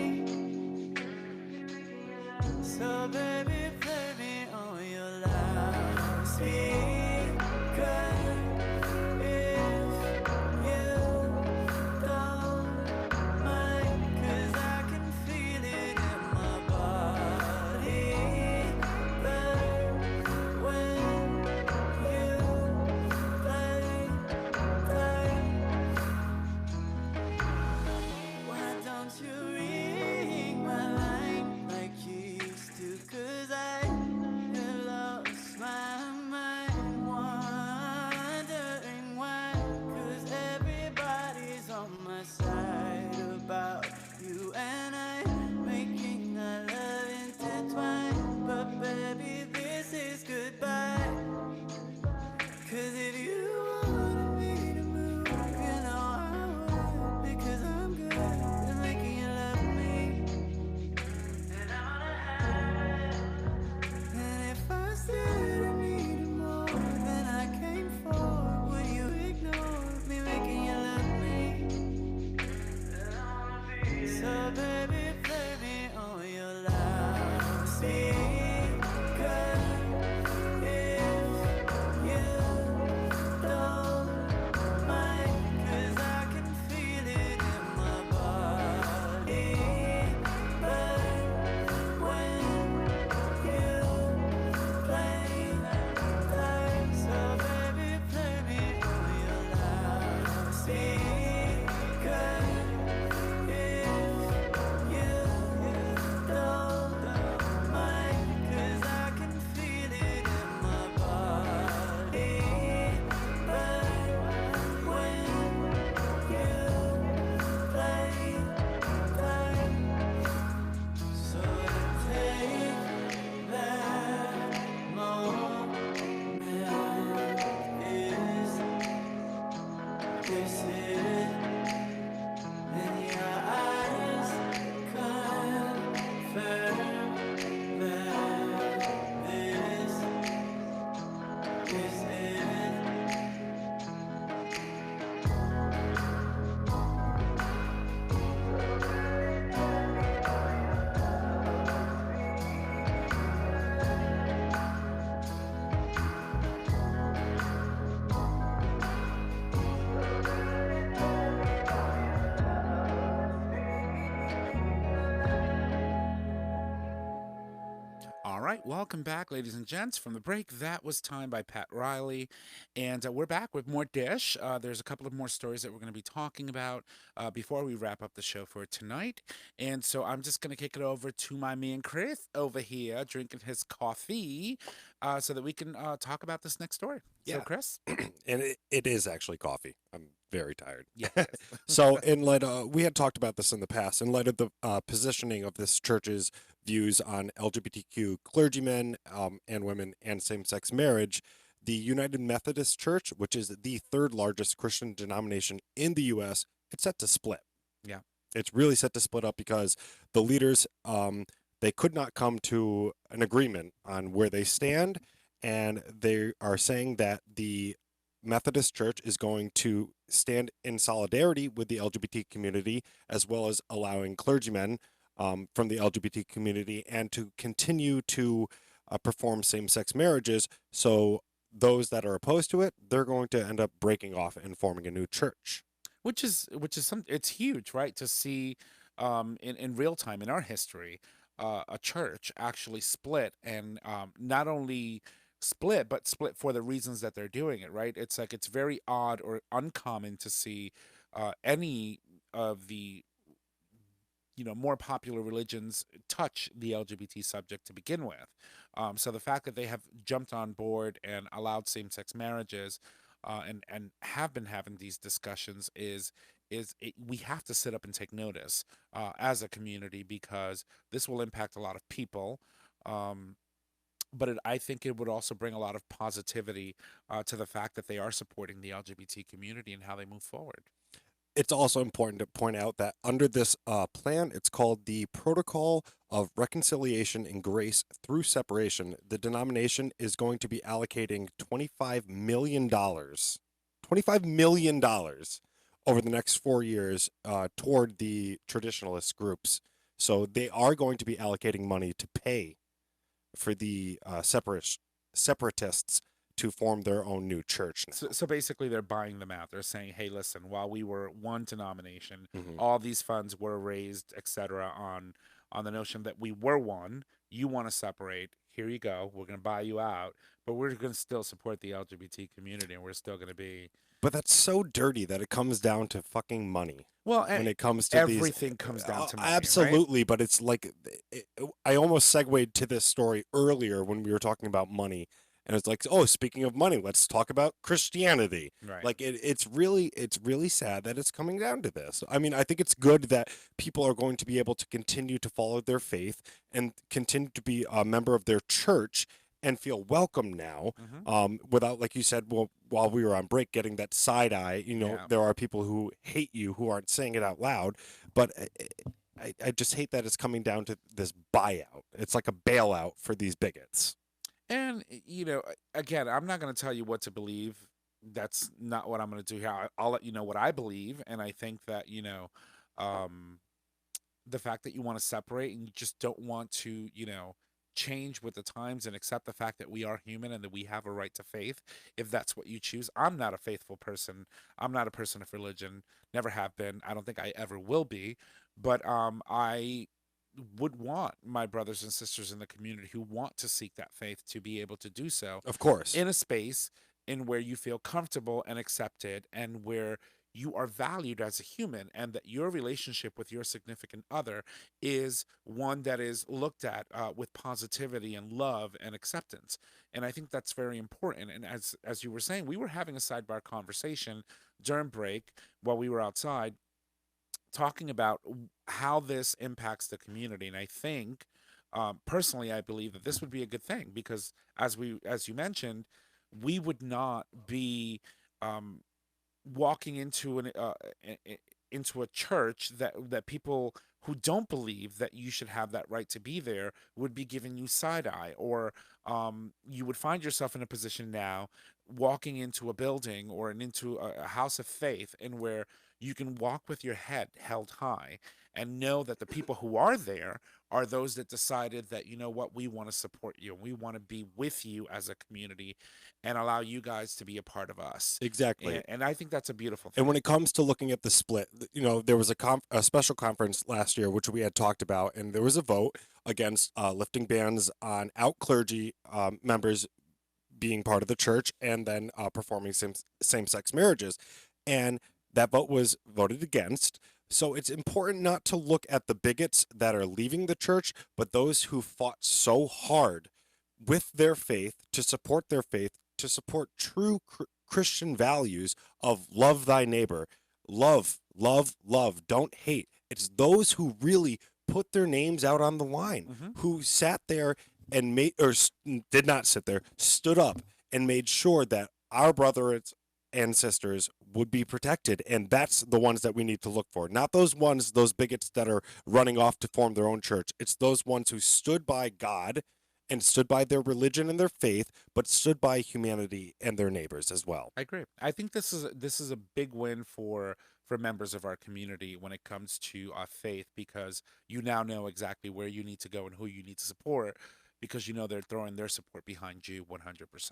So baby, play me on your loudspeaker. I have lost my mind. All right, welcome back, ladies and gents. From the break, that was Time by Pat Riley. And we're back with more Dish. There's a couple of more stories that we're going to be talking about before we wrap up the show for tonight. And so I'm just going to kick it over to my man Chris over here drinking his coffee so that we can talk about this next story. So, Yeah. Chris? And it is actually coffee. I'm very tired. Yeah. it is. So, in light we had talked about this in the past, in light of the positioning of this church's views on LGBTQ clergymen and women and same-sex marriage, the United Methodist Church, which is the third largest Christian denomination in the U.S., it's set to split. Yeah. It's really set to split up because the leaders, they could not come to an agreement on where they stand, and they are saying that the Methodist Church is going to stand in solidarity with the LGBT community, as well as allowing clergymen from the LGBT community and to continue to perform same-sex marriages. So those that are opposed to it, they're going to end up breaking off and forming a new church. Which is it's huge, right? To see in real time in our history a church actually split, and not only split but split for the reasons that they're doing it, right? It's like it's very odd or uncommon to see any of the more popular religions touch the LGBT subject to begin with. So the fact that they have jumped on board and allowed same-sex marriages and have been having these discussions we have to sit up and take notice as a community, because this will impact a lot of people. But I think it would also bring a lot of positivity to the fact that they are supporting the LGBT community and how they move forward. It's also important to point out that under this plan, it's called the Protocol of Reconciliation and Grace Through Separation. The denomination is going to be allocating $25 million over the next 4 years toward the traditionalist groups. So they are going to be allocating money to pay for the separatists to form their own new church now. So basically, they're buying them out. They're saying, "Hey, listen, while we were one denomination, Mhm. all these funds were raised, etc., on the notion that we were one. You want to separate? Here you go. We're going to buy you out, but we're going to still support the LGBT community, and we're still going to be." But that's so dirty that it comes down to fucking money. Well, When it comes to everything comes down to money, right? absolutely, but it's like I almost segued to this story earlier when we were talking about money, and it's like, oh, speaking of money, let's talk about Christianity. Right. Like it's really sad that it's coming down to this. I mean, I think it's good that people are going to be able to continue to follow their faith and continue to be a member of their church and feel welcome now, without, like you said, well, while we were on break, getting that side eye. Yeah. There are people who hate you who aren't saying it out loud, but I just hate that it's coming down to this buyout. It's like a bailout for these bigots. And again, I'm not going to tell you what to believe. That's not what I'm going to do here. I'll let you know what I believe, and I think that the fact that you want to separate and you just don't want to change with the times and accept the fact that we are human and that we have a right to faith, if that's what you choose. I'm not a faithful person. I'm not a person of religion. Never have been. I don't think I ever will be. But I would want my brothers and sisters in the community who want to seek that faith to be able to do so Of course. in a space in where you feel comfortable and accepted, and where you are valued as a human, and that your relationship with your significant other is one that is looked at with positivity and love and acceptance. And I think that's very important. And as you were saying, we were having a sidebar conversation during break while we were outside, talking about how this impacts the community. And I think, personally, I believe that this would be a good thing, because as you mentioned, we would not be walking into into a church that people who don't believe that you should have that right to be there would be giving you side eye, or you would find yourself in a position now walking into a building or into a house of faith, and where you can walk with your head held high and know that the people who are there are those that decided that, we want to support you and we want to be with you as a community and allow you guys to be a part of us. Exactly. And I think that's a beautiful thing. And when it comes to looking at the split, there was a special conference last year, which we had talked about, and there was a vote against lifting bans on out clergy members being part of the church and then performing same-sex marriages. And that vote was voted against. So it's important not to look at the bigots that are leaving the church, but those who fought so hard with their faith, to support their faith, to support true Christian values of love thy neighbor, love, love, love, don't hate. It's those who really put their names out on the line, who sat there and did not sit there, stood up and made sure that our brothers and sisters would be protected. And that's the ones that we need to look for. Not those bigots that are running off to form their own church. It's those ones who stood by God and stood by their religion and their faith, but stood by humanity and their neighbors as well. I agree. I think this is a big win for members of our community when it comes to faith, because you now know exactly where you need to go and who you need to support, because you know they're throwing their support behind you 100%.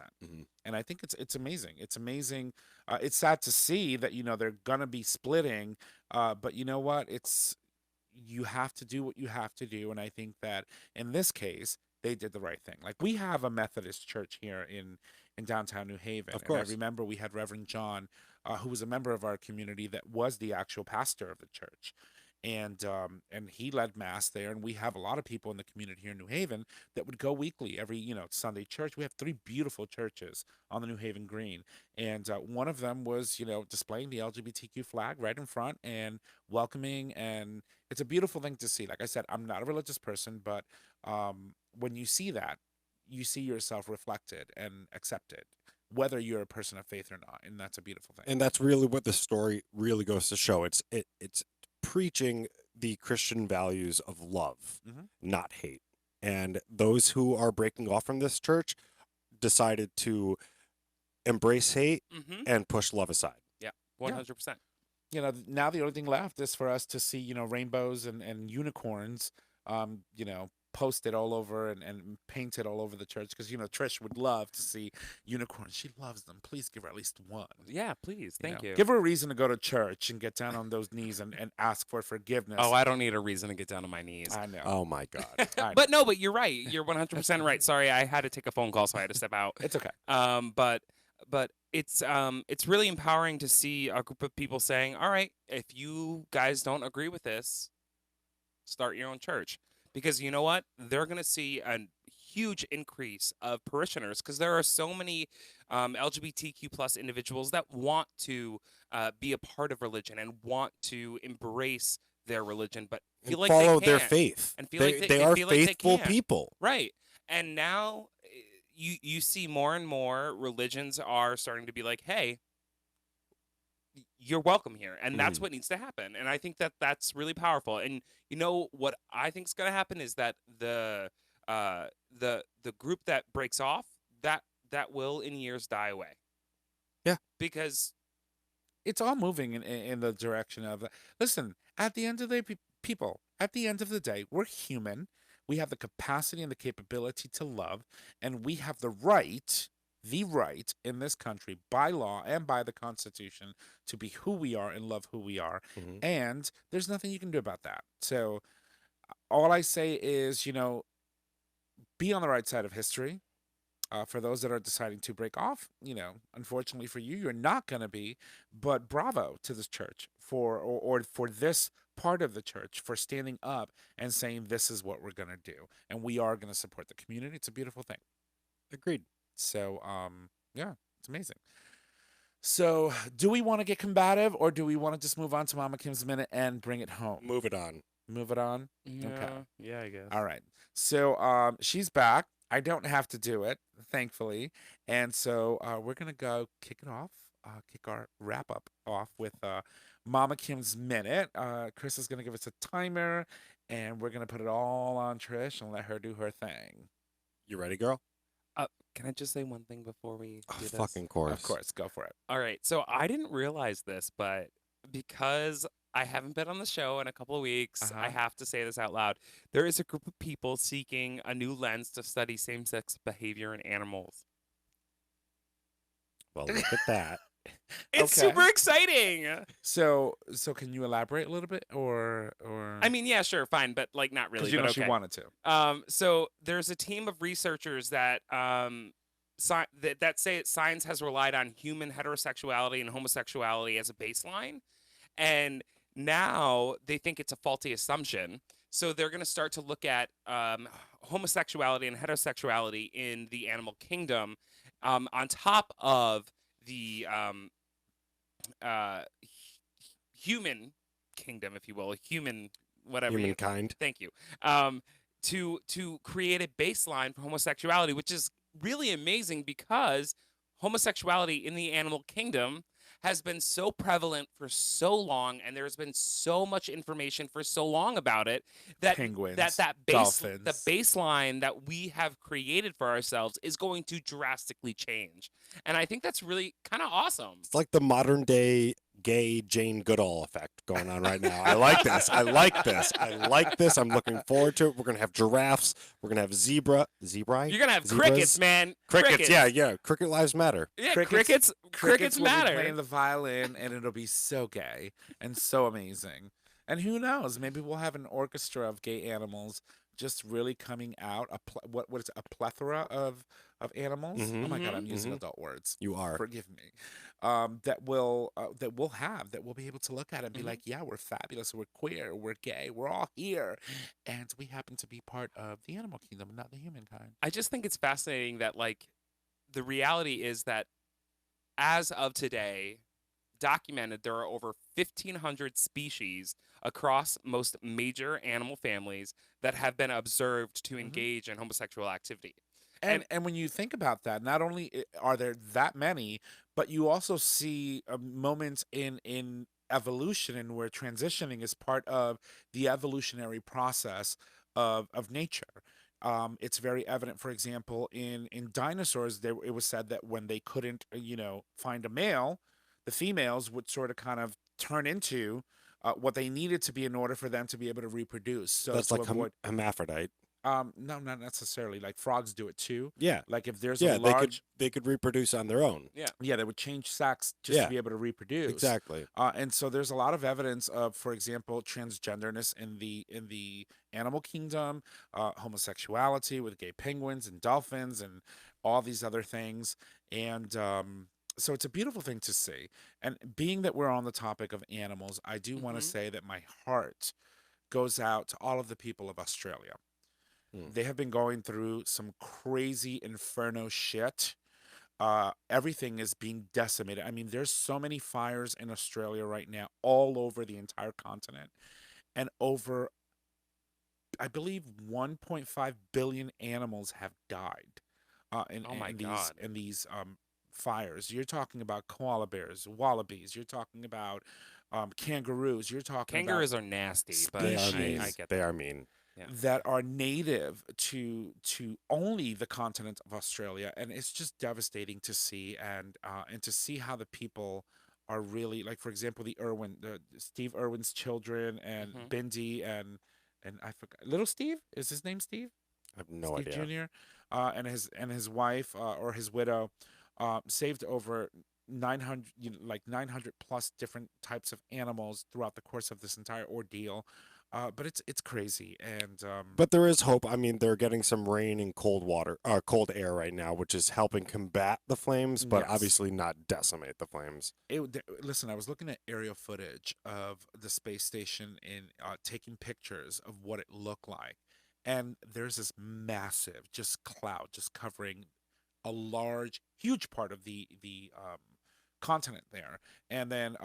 And I think it's amazing. It's amazing. It's sad to see that they're gonna be splitting, but you know what? You have to do what you have to do, and I think that in this case they did the right thing. Like, we have a Methodist church here in downtown New Haven. Of course. And I remember we had Reverend John, who was a member of our community, that was the actual pastor of the church. And he led mass there, and we have a lot of people in the community here in New Haven that would go weekly every Sunday church. We have 3 beautiful churches on the New Haven Green, and one of them was displaying the LGBTQ flag right in front and welcoming, and it's a beautiful thing to see. Like I said, I'm not a religious person, but when you see that, you see yourself reflected and accepted, whether you're a person of faith or not, and that's a beautiful thing. And that's really what the story really goes to show. It's preaching the Christian values of love, not hate. And those who are breaking off from this church decided to embrace hate and push love aside. Yeah, 100%. Now the only thing left is for us to see, rainbows and unicorns, posted all over and painted all over the church, because Trish would love to see unicorns. She loves them. Please give her at least one. Yeah, please. Thank you. Give her a reason to go to church and get down on those knees and ask for forgiveness. Oh, I don't need a reason to get down on my knees. I know. Oh my God. But you're right. You're 100% right. Sorry, I had to take a phone call, so I had to step out. It's okay. But it's really empowering to see a group of people saying, all right, if you guys don't agree with this, start your own church. Because you know what? They're going to see a huge increase of parishioners, because there are so many LGBTQ plus individuals that want to be a part of religion and want to embrace their religion, but feel like follow they their can't. faith. And feel they like they are feel like they faithful can't. people. Right. And now you see more and more religions are starting to be like, hey, you're welcome here, and that's what needs to happen. And I think that that's really powerful. And what I think is going to happen is that the group that breaks off, that will in years die away. Yeah, because it's all moving in the direction of, listen, at the end of the day, people, at the end of the day, we're human. We have the capacity and the capability to love, and we have the right in this country, by law and by the Constitution, to be who we are and love who we are. And there's nothing you can do about that. So all I say is, be on the right side of history. For those that are deciding to break off, unfortunately for you, you're not going to be, but bravo to this church or for this part of the church for standing up and saying, this is what we're going to do. And we are going to support the community. It's a beautiful thing. Agreed. So, yeah, it's amazing. So, do we want to get combative, or do we want to just move on to Mama Kim's Minute and bring it home? Move it on. Move it on? Yeah, okay. Yeah, I guess. All right. So, she's back. I don't have to do it, thankfully. And so, we're going to go kick it off, kick our wrap-up off with Mama Kim's Minute. Chris is going to give us a timer, and we're going to put it all on Trish and let her do her thing. You ready, girl? Can I just say one thing before we do this? Fucking course. Of course, go for it. All right. So I didn't realize this, but because I haven't been on the show in a couple of weeks, I have to say this out loud. There is a group of people seeking a new lens to study same-sex behavior in animals. Well, look at that. It's Okay. super exciting. So can you elaborate a little bit, or I mean, yeah, sure, fine, but like not really. because you But know okay. she wanted to. So there's a team of researchers that that say science has relied on human heterosexuality and homosexuality as a baseline, and now they think it's a faulty assumption. So they're going to start to look at homosexuality and heterosexuality in the animal kingdom, on top of the human kingdom, if you will, human whatever. Humankind. Thank you. To create a baseline for homosexuality, which is really amazing because homosexuality in the animal kingdom has been so prevalent for so long, and there's been so much information for so long about it that Penguins, the dolphins. baseline that we have created for ourselves is going to drastically change. And I think that's really kind of awesome. It's like the modern day gay Jane Goodall effect going on right now. I like this. I like this. I like this. I'm looking forward to it. We're gonna have giraffes. We're gonna have zebra. You're gonna have crickets, man. Crickets. Yeah. Cricket lives matter. Yeah, crickets will matter. be playing the violin, and it'll be so gay and so amazing. And who knows? Maybe we'll have an orchestra of gay animals just really coming out. What is it? A plethora of animals? Oh my God, I'm using adult words. You are. Forgive me. That we'll be able to look at and be like, yeah, we're fabulous, we're queer, we're gay, we're all here, and we happen to be part of the animal kingdom, not the humankind. I just think it's fascinating that like the reality is that as of today, documented there are over 1,500 species across most major animal families that have been observed to engage in homosexual activity. And when you think about that, not only are there that many, but you also see moments in evolution and where transitioning is part of the evolutionary process of nature. It's very evident, for example, in dinosaurs, it was said that when they couldn't, find a male, the females would sort of kind of turn into what they needed to be in order for them to be able to reproduce. So That's to like avoid, hermaphrodite. no, not necessarily. Like frogs do it too. Yeah. Like if there's Yeah, a large, they could reproduce on their own. yeah, they would change sex just Yeah. to be able to reproduce. Exactly. And so there's a lot of evidence of, for example, transgenderness in the animal kingdom, homosexuality with gay penguins and dolphins and all these other things. And so it's a beautiful thing to see. And being that we're on the topic of animals, I do want to say that my heart goes out to all of the people of Australia. They have been going through some crazy inferno shit. Everything is being decimated. I mean, there's so many fires in Australia right now, all over the entire continent, and over, I believe, 1.5 billion animals have died. In these fires. You're talking about koala bears, wallabies. You're talking about kangaroos. You're talking Kangaroos are nasty, but They are mean. I get They that. are mean. Yeah. that are native to only the continent of Australia, and it's just devastating to see, and to see how the people are really, like, for example, Steve Irwin's children, and Bindi, and I forgot, little Steve, is his name Steve? I have no Steve idea. Jr. And his wife, or his widow, saved over 900 900 plus different types of animals throughout the course of this entire ordeal. But it's crazy, and But there is hope. I mean, they're getting some rain and cold air right now, which is helping combat the flames, but Yes. obviously not decimate the flames. listen, I was looking at aerial footage of the space station and taking pictures of what it looked like, and there's this massive just cloud just covering a huge part of the continent there, and then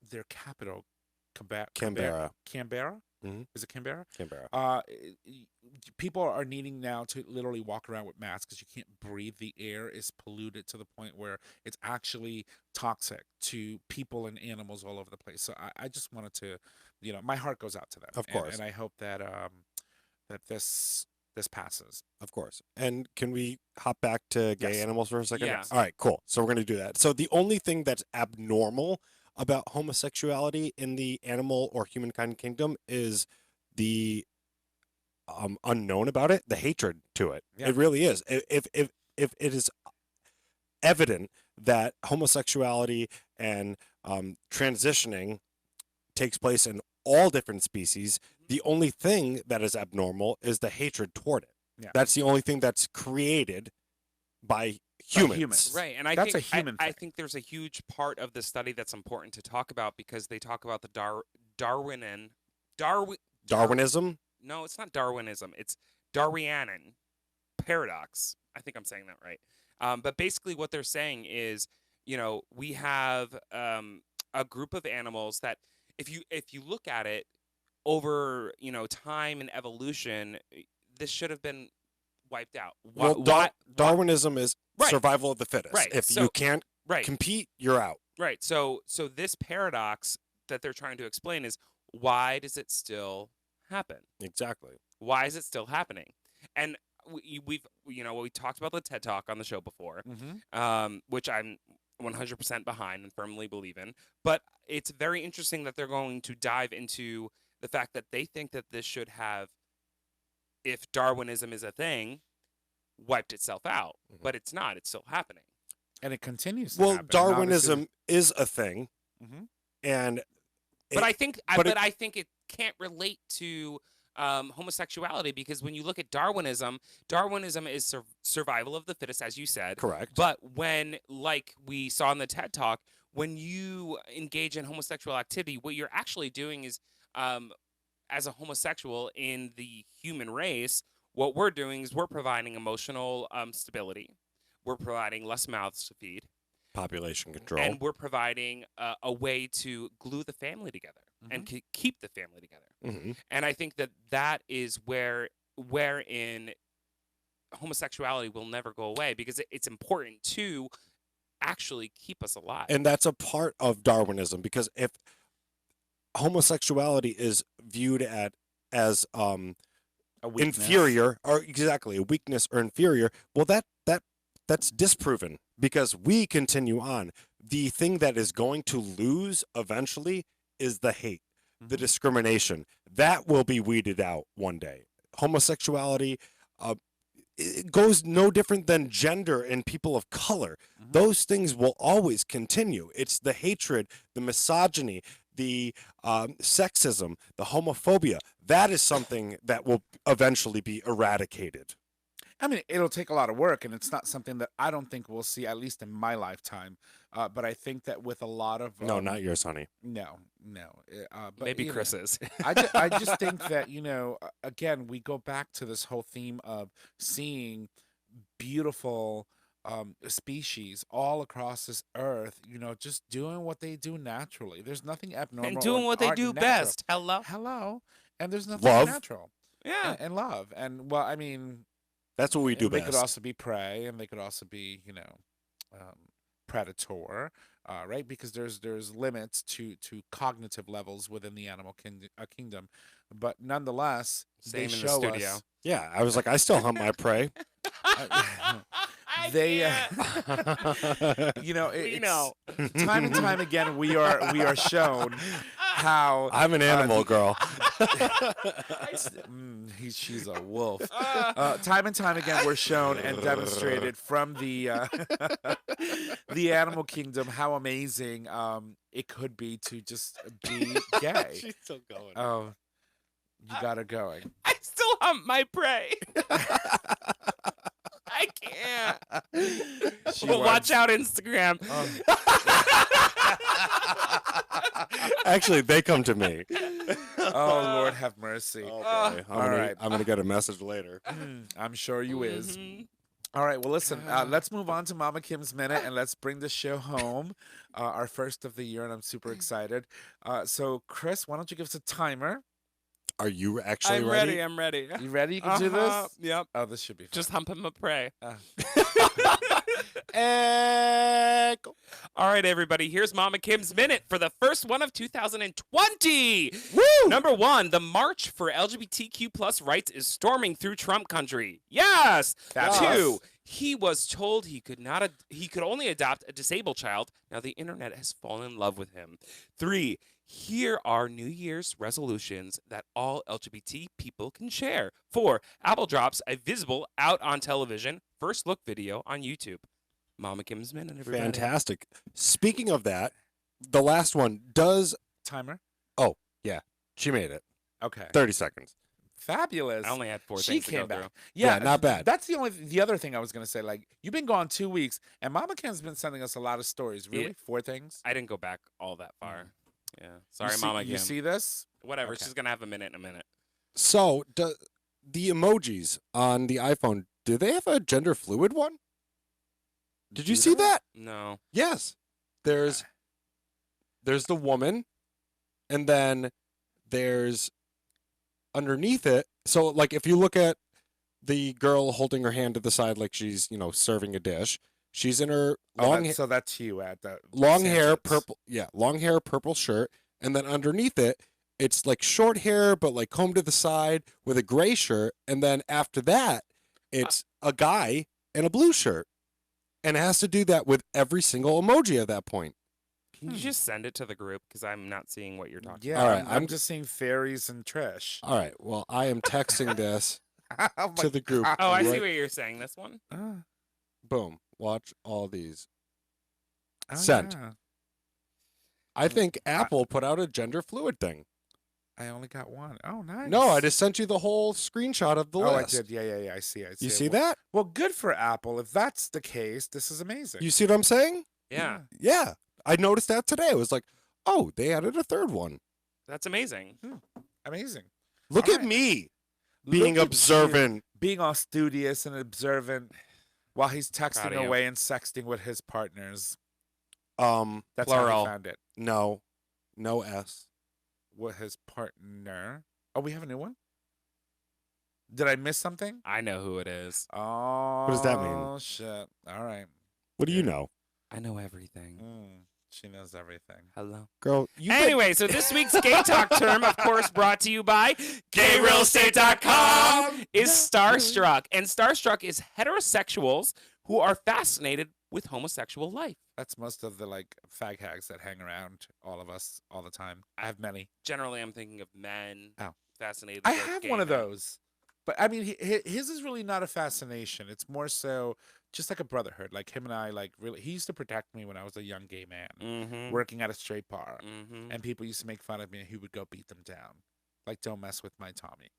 their capital, Canberra. Canberra? Mhm. Is it Canberra? Canberra. People are needing now to literally walk around with masks because you can't breathe. The air is polluted to the point where it's actually toxic to people and animals all over the place. So I just wanted to, my heart goes out to them. Of course. And I hope that that this passes. Of course. And can we hop back to gay Yes. animals for a second? Yes. All right, cool. So we're going to do that. So the only thing that's abnormal about homosexuality in the animal or humankind kingdom is the unknown about it, the hatred to it. Yeah. It really is. If it is evident that homosexuality and transitioning takes place in all different species. The only thing that is abnormal is the hatred toward it. Yeah. That's the only thing that's created by humans. Right, and I That's think a human I thing. think there's a huge part of the study that's important to talk about because they talk about the Darwinism. No, it's not Darwinism. It's Darwinian paradox. I think I'm saying that right. But basically, what they're saying is, we have a group of animals that, if you look at it over, time and evolution, this should have been wiped out. Darwinism is Right. survival of the fittest. Right, If so- you can't Right. compete, you're out. Right. So this paradox that they're trying to explain is, why does it still happen? Exactly. Why is it still happening? And we talked about the TED Talk on the show before, which I'm 100% behind and firmly believe in. But it's very interesting that they're going to dive into the fact that they think that this should have, if Darwinism is a thing, wiped itself out. But it's not. It's still happening. And it continues to Well, happen. And Darwinism is a thing, Mhm. and But I think but I think it can't relate to homosexuality, because when you look at Darwinism is survival of the fittest, as you said. correct. But when, like we saw in the TED Talk, when you engage in homosexual activity, what you're actually doing is, as a homosexual in the human race, what we're doing is we're providing emotional stability. We're providing less mouths to feed. Population control. And we're providing a way to glue the family together and keep the family together. Mhm. And I think that is wherein homosexuality will never go away, because it's important to actually keep us alive. And that's a part of Darwinism, because if homosexuality is viewed as A weakness. inferior, or exactly a weakness or inferior, well, that's disproven, because we continue on. The thing that is going to lose eventually is the hate, the discrimination. That will be weeded out one day. Homosexuality, it goes no different than gender and people of color. Those things will always continue. It's the hatred, the misogyny, the sexism, the homophobia. That is something that will eventually be eradicated. I mean, it'll take a lot of work, and it's not something that I don't think we'll see, at least in my lifetime. But I think that with a lot of No, not yours, honey. no. But, Maybe you know, Chris's. I just think that, again, we go back to this whole theme of seeing beautiful species all across this earth, just doing what they do naturally. There's nothing abnormal. And doing or what they art do natural. best. Hello. Hello. And there's nothing Love. natural. Yeah. And love. And, well, I mean, That's what we do they best. could also be prey, and they could also be, predator, right? Because there's limits to cognitive levels within the animal kingdom, but nonetheless, Same they in the show studio. us. Yeah, I was like, I still hunt my prey. They, can't. you know, We it's, know. time and time again we are shown how I'm an animal girl. she's a wolf. Time and time again, we're shown and demonstrated from the the animal kingdom how amazing it could be to just be gay. She's still going. Oh, you got her going. I still hunt my prey. I can't. She Well, watch wants- out, Instagram. Actually, they come to me. Oh, Lord have mercy. Oh, boy. all right. I'm gonna get a message later. I'm sure you is. Mhm. All right, well, listen, let's move on to Mama Kim's Minute, and let's bring the show home, our first of the year, and I'm super excited. So, Chris, why don't you give us a timer? Are you actually I'm ready? ready. I'm ready. You ready? You can do this? Yep. Oh, this should be fun. Just humping my prey. Echo. All right, everybody. Here's Mama Kim's Minute for the first one of 2020. Woo! Number 1, the March for LGBTQ plus rights is storming through Trump country. Yes. That's 2, us. he was told he could only adopt a disabled child. Now the internet has fallen in love with him. 3, here are New Year's resolutions that all LGBT people can share. 4, Apple drops a visible out on television first look video on YouTube. Mama Kim's Minute, everybody. Fantastic. Speaking of that, the last one does. Timer. Oh, yeah. She made it. Okay. 30 seconds. Fabulous. I only had 4 She things to came go back. through. Yeah, not bad. That's the other thing I was gonna say. Like, you've been gone 2 weeks, and Mama Ken's been sending us a lot of stories. Really, Yeah. 4 things. I didn't go back all that far. Yeah. Sorry, You see- Mama Kim. You see this? Whatever. Okay. She's going to have a minute in a minute. So, the emojis on the iPhone, do they have a gender fluid one? Did you Do see they? that? No. Yes. There's the woman, and then there's underneath it. So, like, if you look at the girl holding her hand to the side like she's, serving a dish, she's in her So that's you at the long hair, Sanchez. purple, long hair, purple shirt, and then underneath it, it's like short hair but like combed to the side with a gray shirt, and then after that, it's a guy in a blue shirt, and it has to do that with every single emoji at that point. Can you just send it to the group? Because I'm not seeing what you're talking Yeah, All right, I'm just seeing fairies and Trish. All right, well, I am texting this Oh my to the group. God. Oh, I see right- what you're saying. This one? Boom. Watch all these. Oh, Sent. yeah. I think Apple put out a gender fluid thing. I only got one. Oh, nice. No, I just sent you the whole screenshot of the Oh, list. I did. Yeah. I see. You it. see Well- that? Well, good for Apple. If that's the case, this is amazing. You see what I'm saying? Yeah. Yeah. I noticed that today. I was like, oh, they added a third one. That's amazing. Amazing. Look All at right. me being Look at observant. you being all studious and observant while he's Proud texting of you. away and sexting with his partners. That's how Plural. he found it. No S. With his partner. Oh, we have a new one? Did I miss something? I know who it is. Oh, does that mean? Oh, shit. All right. What do you know? I know everything. She knows everything. Hello. Girl, Anyway, so this week's GayTalk Term, of course, brought to you by GayRealEstate.com, is Starstruck. And Starstruck is heterosexuals who are fascinated with homosexual life. That's most of the fag hags that hang around all of us all the time. I have many. Generally, I'm thinking of men fascinated I with have gay one of men. those. But I mean, his is really not a fascination. It's more so just like a brotherhood. Like him and I, really, he used to protect me when I was a young gay man Mm-hmm. working at a straight bar. Mm-hmm. And people used to make fun of me and he would go beat them down. Like, don't mess with my Tommy.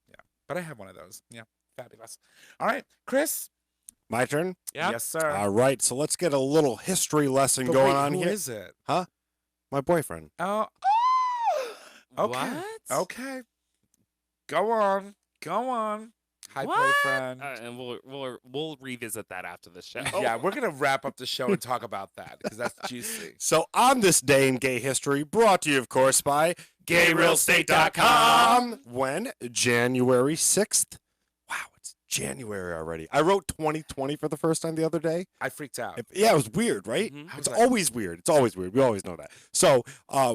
Yeah. But I have one of those. Yeah. Fabulous. All right. Chris. My turn? Yeah. Yes, sir. All right, so let's get a little history lesson But going wait, on who here. is it? My boyfriend. Oh. Okay. What? Okay. Go on. Hi, What? boyfriend. And we'll revisit that after the show. Yeah, we're going to wrap up the show and talk about that because that's juicy. So on this day in gay history, brought to you, of course, by GayRealEstate.com. When? January 6th. Wow, it's January already. I wrote 2020 for the first time the other day. I freaked out. Yeah, it was weird, right? Mhm. It's always weird. It's always weird. We always know that. So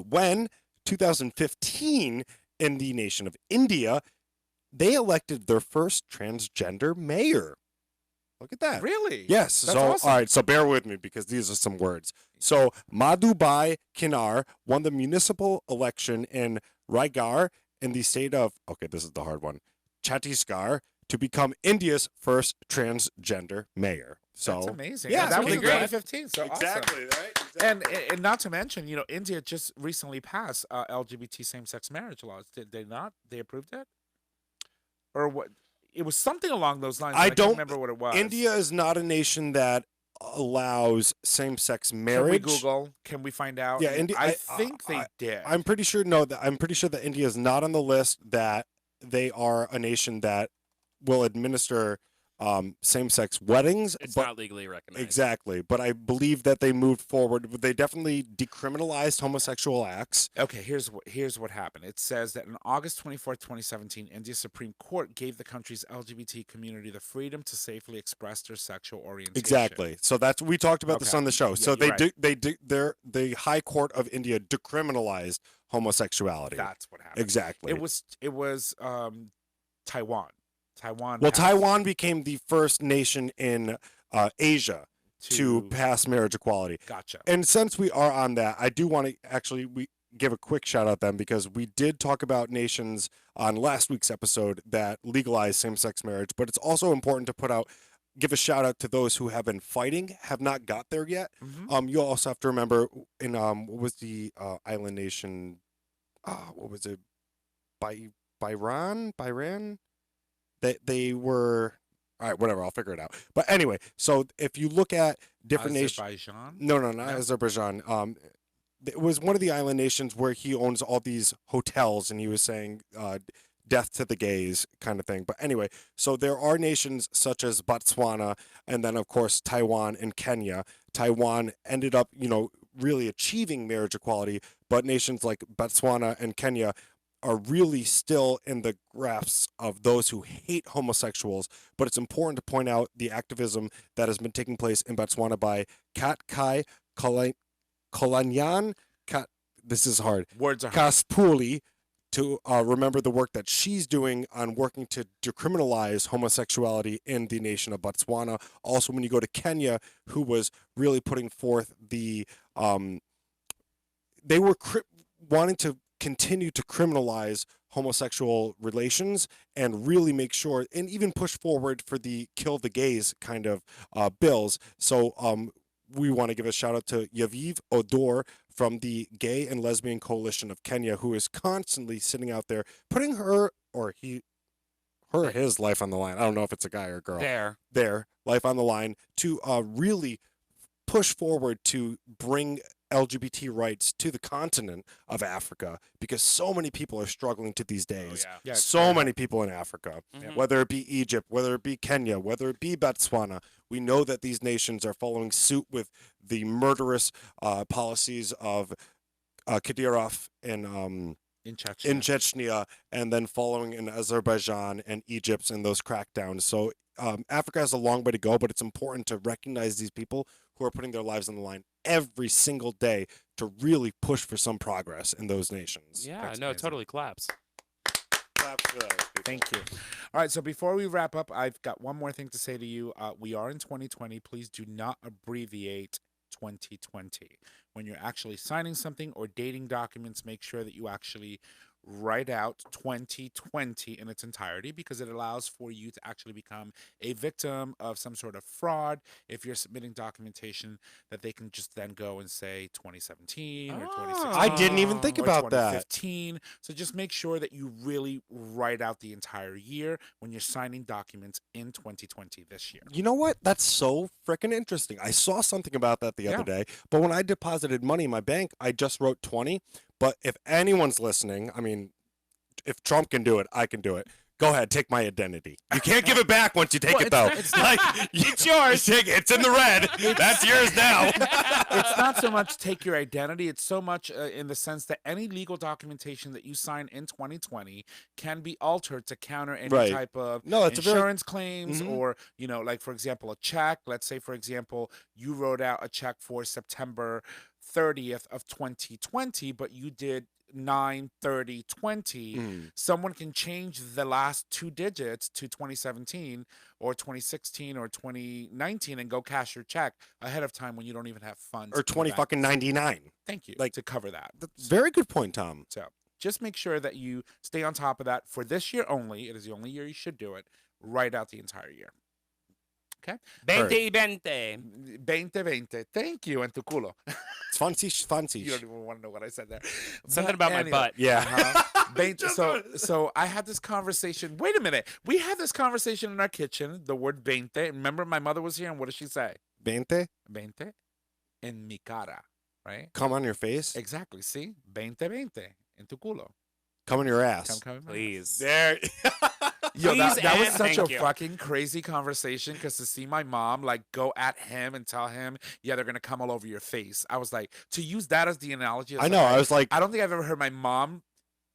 when 2015 in the nation of India, they elected their first transgender mayor. Look at that. Really? Yes. That's so awesome. all right. So bear with me because these are some words. So Madhubai Kinar won the municipal election in Raigad in the state of this is the hard one, Chhattisgarh, to become India's first transgender mayor. So That's amazing. Yeah, And that was in great. 2015. So awesome. right? And not to mention, India just recently passed LGBT same-sex marriage laws. Did they not? They approved it? Or what? It was something along those lines. I can't don't remember what it was. India is not a nation that allows same-sex Can we marriage. Google? Can we find out? Yeah, India. I think they did. I'm pretty sure that India is not on the list that they are a nation that will administer same-sex weddings. It's but not legally recognized. exactly, but I believe that they moved forward. They definitely decriminalized homosexual acts. Okay, here's what happened. It says that on August 24th, 2017, India's Supreme Court gave the country's LGBT community the freedom to safely express their sexual orientation. Exactly. So we talked about this Okay. on the show. Yeah, So you're the High Court of India decriminalized homosexuality. That's what happened. Exactly. It was Taiwan. Well, passed Taiwan became the first nation in Asia to pass marriage equality. Gotcha. And since we are on that, I do want to give a quick shout out then because we did talk about nations on last week's episode that legalized same-sex marriage, but it's also important to put out give a shout out to those who have been fighting, have not got there yet. Mhm. You also have to remember in what was the island nation? What was it? Byran? They were all right. Whatever. I'll figure it out. But anyway, so if you look at different nations, Azerbaijan. no, not No? Azerbaijan. It was one of the island nations where he owns all these hotels, and he was saying death to the gays kind of thing. But anyway, so there are nations such as Botswana, and then of course Taiwan and Kenya. Taiwan ended up, really achieving marriage equality, but nations like Botswana and Kenya are really still in the grasp of those who hate homosexuals. But it's important to point out the activism that has been taking place in Botswana by Kat Kai Kolanyan, this is hard, Words are hard. Kaspuli, to remember the work that she's doing on working to decriminalize homosexuality in the nation of Botswana. Also, when you go to Kenya, who was really putting forth they were wanting to continue to criminalize homosexual relations and really make sure and even push forward for the kill the gays kind of bills. So we want to give a shout out to Yaviv Odor from the Gay and Lesbian Coalition of Kenya, who is constantly sitting out there putting his life on the line. I don't know if it's a guy or a girl. Their life on the line to really push forward to bring LGBT rights to the continent of Africa, because so many people are struggling to these days. yeah. Yeah, it's So very many people in Africa, Mhm. whether it be Egypt, whether it be Kenya, whether it be Botswana. We know that these nations are following suit with the murderous policies of Kadyrov in in Chechnya. Chechnya, and then following in Azerbaijan and Egypt and those crackdowns. So Africa has a long way to go, but it's important to recognize these people who are putting their lives on the line every single day to really push for some progress in those nations. Yeah, That's no, amazing. totally claps. Claps for those people. Thank you. All right, so before we wrap up, I've got one more thing to say to you. We are in 2020. Please do not abbreviate 2020. When you're actually signing something or dating documents, make sure that you actually write out 2020 in its entirety, because it allows for you to actually become a victim of some sort of fraud if you're submitting documentation that they can just then go and say 2017 or 2016. I didn't even think or about that. 2015. So just make sure that you really write out the entire year when you're signing documents in 2020 this year. You know what? That's so freaking interesting. I saw something about that the other day, but when I deposited money in my bank, I just wrote 20. But if anyone's listening, I mean, if Trump can do it, I can do it. Go ahead, take my identity. You can't give it back once you take it, though. it's It's yours. Take it. It's in the red. That's yours now. It's not so much take your identity. It's so much in the sense that any legal documentation that you sign in 2020 can be altered to counter any Right. type of No, it's a very- insurance claims Mhm. or, like, for example, a check. Let's say, for example, you wrote out a check for September 30th of 2020, but you did 9/30/20. Mm. Someone can change the last two digits to 2017 or 2016 or 2019 and go cash your check ahead of time when you don't even have funds. Or in the 20 bank. fucking 99. Thank you. like- To cover that. Very good point, Tom. So just make sure that you stay on top of that for this year only. It is the only year you should do it. Write out the entire year. Okay? 2020. 2020. Thank you, and tu culo. It's fancy. You don't even want to know what I said there. Something But about my anyway. butt. Yeah. So I had this conversation. Wait a minute. We had this conversation in our kitchen. The word 20. Remember, my mother was here, and what did she say? 20? 20 en mi cara, right? Come on your face. Exactly. See? 20 en tu culo. Come on your ass. Come in my ass. Please. There. Yo, Please that was and such a thank you. fucking crazy conversation, because to see my mom like go at him and tell him, yeah, they're gonna come all over your face. I was like, to use that as the analogy. I know. I was like, I don't think I've ever heard my mom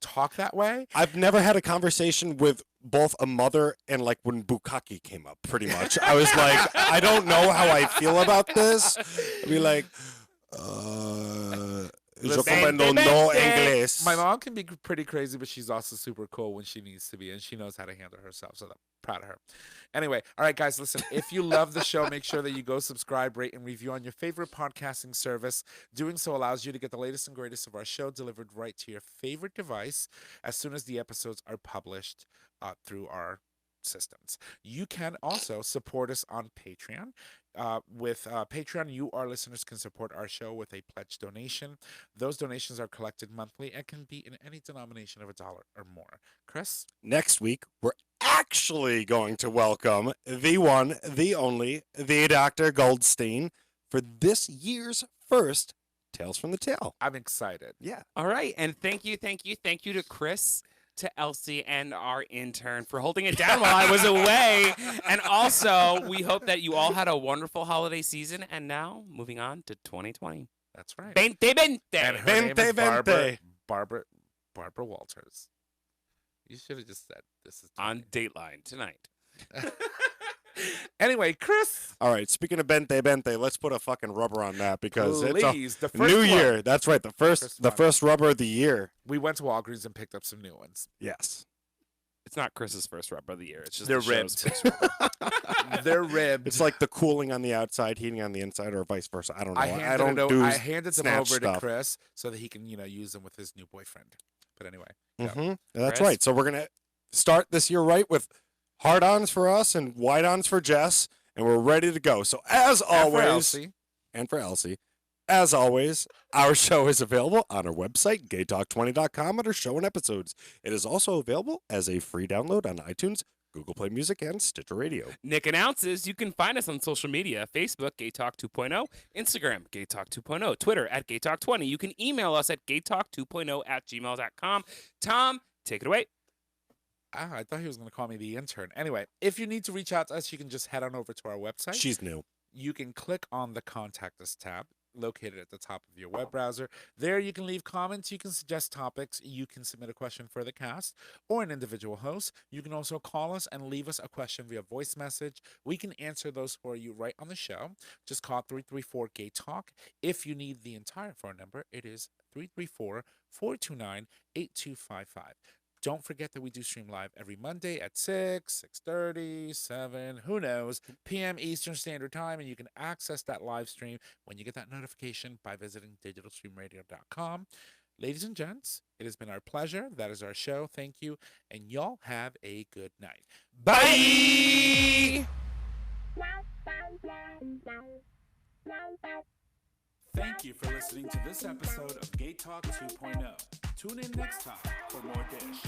talk that way. I've never had a conversation with both a mother and like when Bukkake came up, pretty much. I was like, I don't know how I feel about this. I'd be like, yo comprendo no inglés. My mom can be pretty crazy, but she's also super cool when she needs to be, and she knows how to handle herself. So I'm proud of her. Anyway, all right, guys, listen. If you love the show, make sure that you go subscribe, rate, and review on your favorite podcasting service. Doing so allows you to get the latest and greatest of our show delivered right to your favorite device as soon as the episodes are published through our systems. You can also support us on Patreon. With Patreon, you, our listeners, can support our show with a pledge donation. Those donations are collected monthly and can be in any denomination of $1 or more. Chris? Next week, we're actually going to welcome the one, the only, the Dr. Goldstein for this year's first Tales from the Tail. I'm excited. Yeah. All right. And thank you to Chris, to Elsie, and our intern for holding it down while I was away. And also, we hope that you all had a wonderful holiday season. And now, moving on to 2020. That's right. Vente, vente. And her name is Vente. Barbara Walters. You should have just said this is On Dateline tonight. Anyway, Chris. All right. Speaking of Bente, let's put a fucking rubber on that because Please, it's the a first new one. year. That's right. The first rubber of the year. We went to Walgreens and picked up some new ones. Yes. It's not Chris's first rubber of the year. It's just They're the show's ribbed. first rubber. They're ribbed. It's like the cooling on the outside, heating on the inside, or vice versa. I don't know. I don't do I handed them snatch over stuff. to Chris so that he can, use them with his new boyfriend. But anyway. Mm-hmm. That's Chris? right. So we're gonna start this year right with hard-ons for us and wide-ons for Jess, and we're ready to go. So as always, and for Elsie, as always, our show is available on our website, gaytalk20.com, under show and episodes. It is also available as a free download on iTunes, Google Play Music, and Stitcher Radio. Nick announces you can find us on social media: Facebook, GayTalk 2.0, Instagram, GayTalk 2.0, Twitter at GayTalk20. You can email us at gaytalk2.0@gmail.com. Tom, take it away. I thought he was going to call me the intern. Anyway, if you need to reach out to us, you can just head on over to our website. She's new. You can click on the Contact Us tab located at the top of your web browser. There you can leave comments, you can suggest topics, you can submit a question for the cast or an individual host. You can also call us and leave us a question via voice message. We can answer those for you right on the show. Just call 334-GAY-TALK. If you need the entire phone number, it is 334-429-8255. Don't forget that we do stream live every Monday at 6, 6:30, 7, who knows, p.m. Eastern Standard Time, and you can access that live stream when you get that notification by visiting digitalstreamradio.com. Ladies and gents, it has been our pleasure. That is our show. Thank you, and y'all have a good night. Bye! Thank you for listening to this episode of Gay Talk 2.0. Tune in next time for more dish.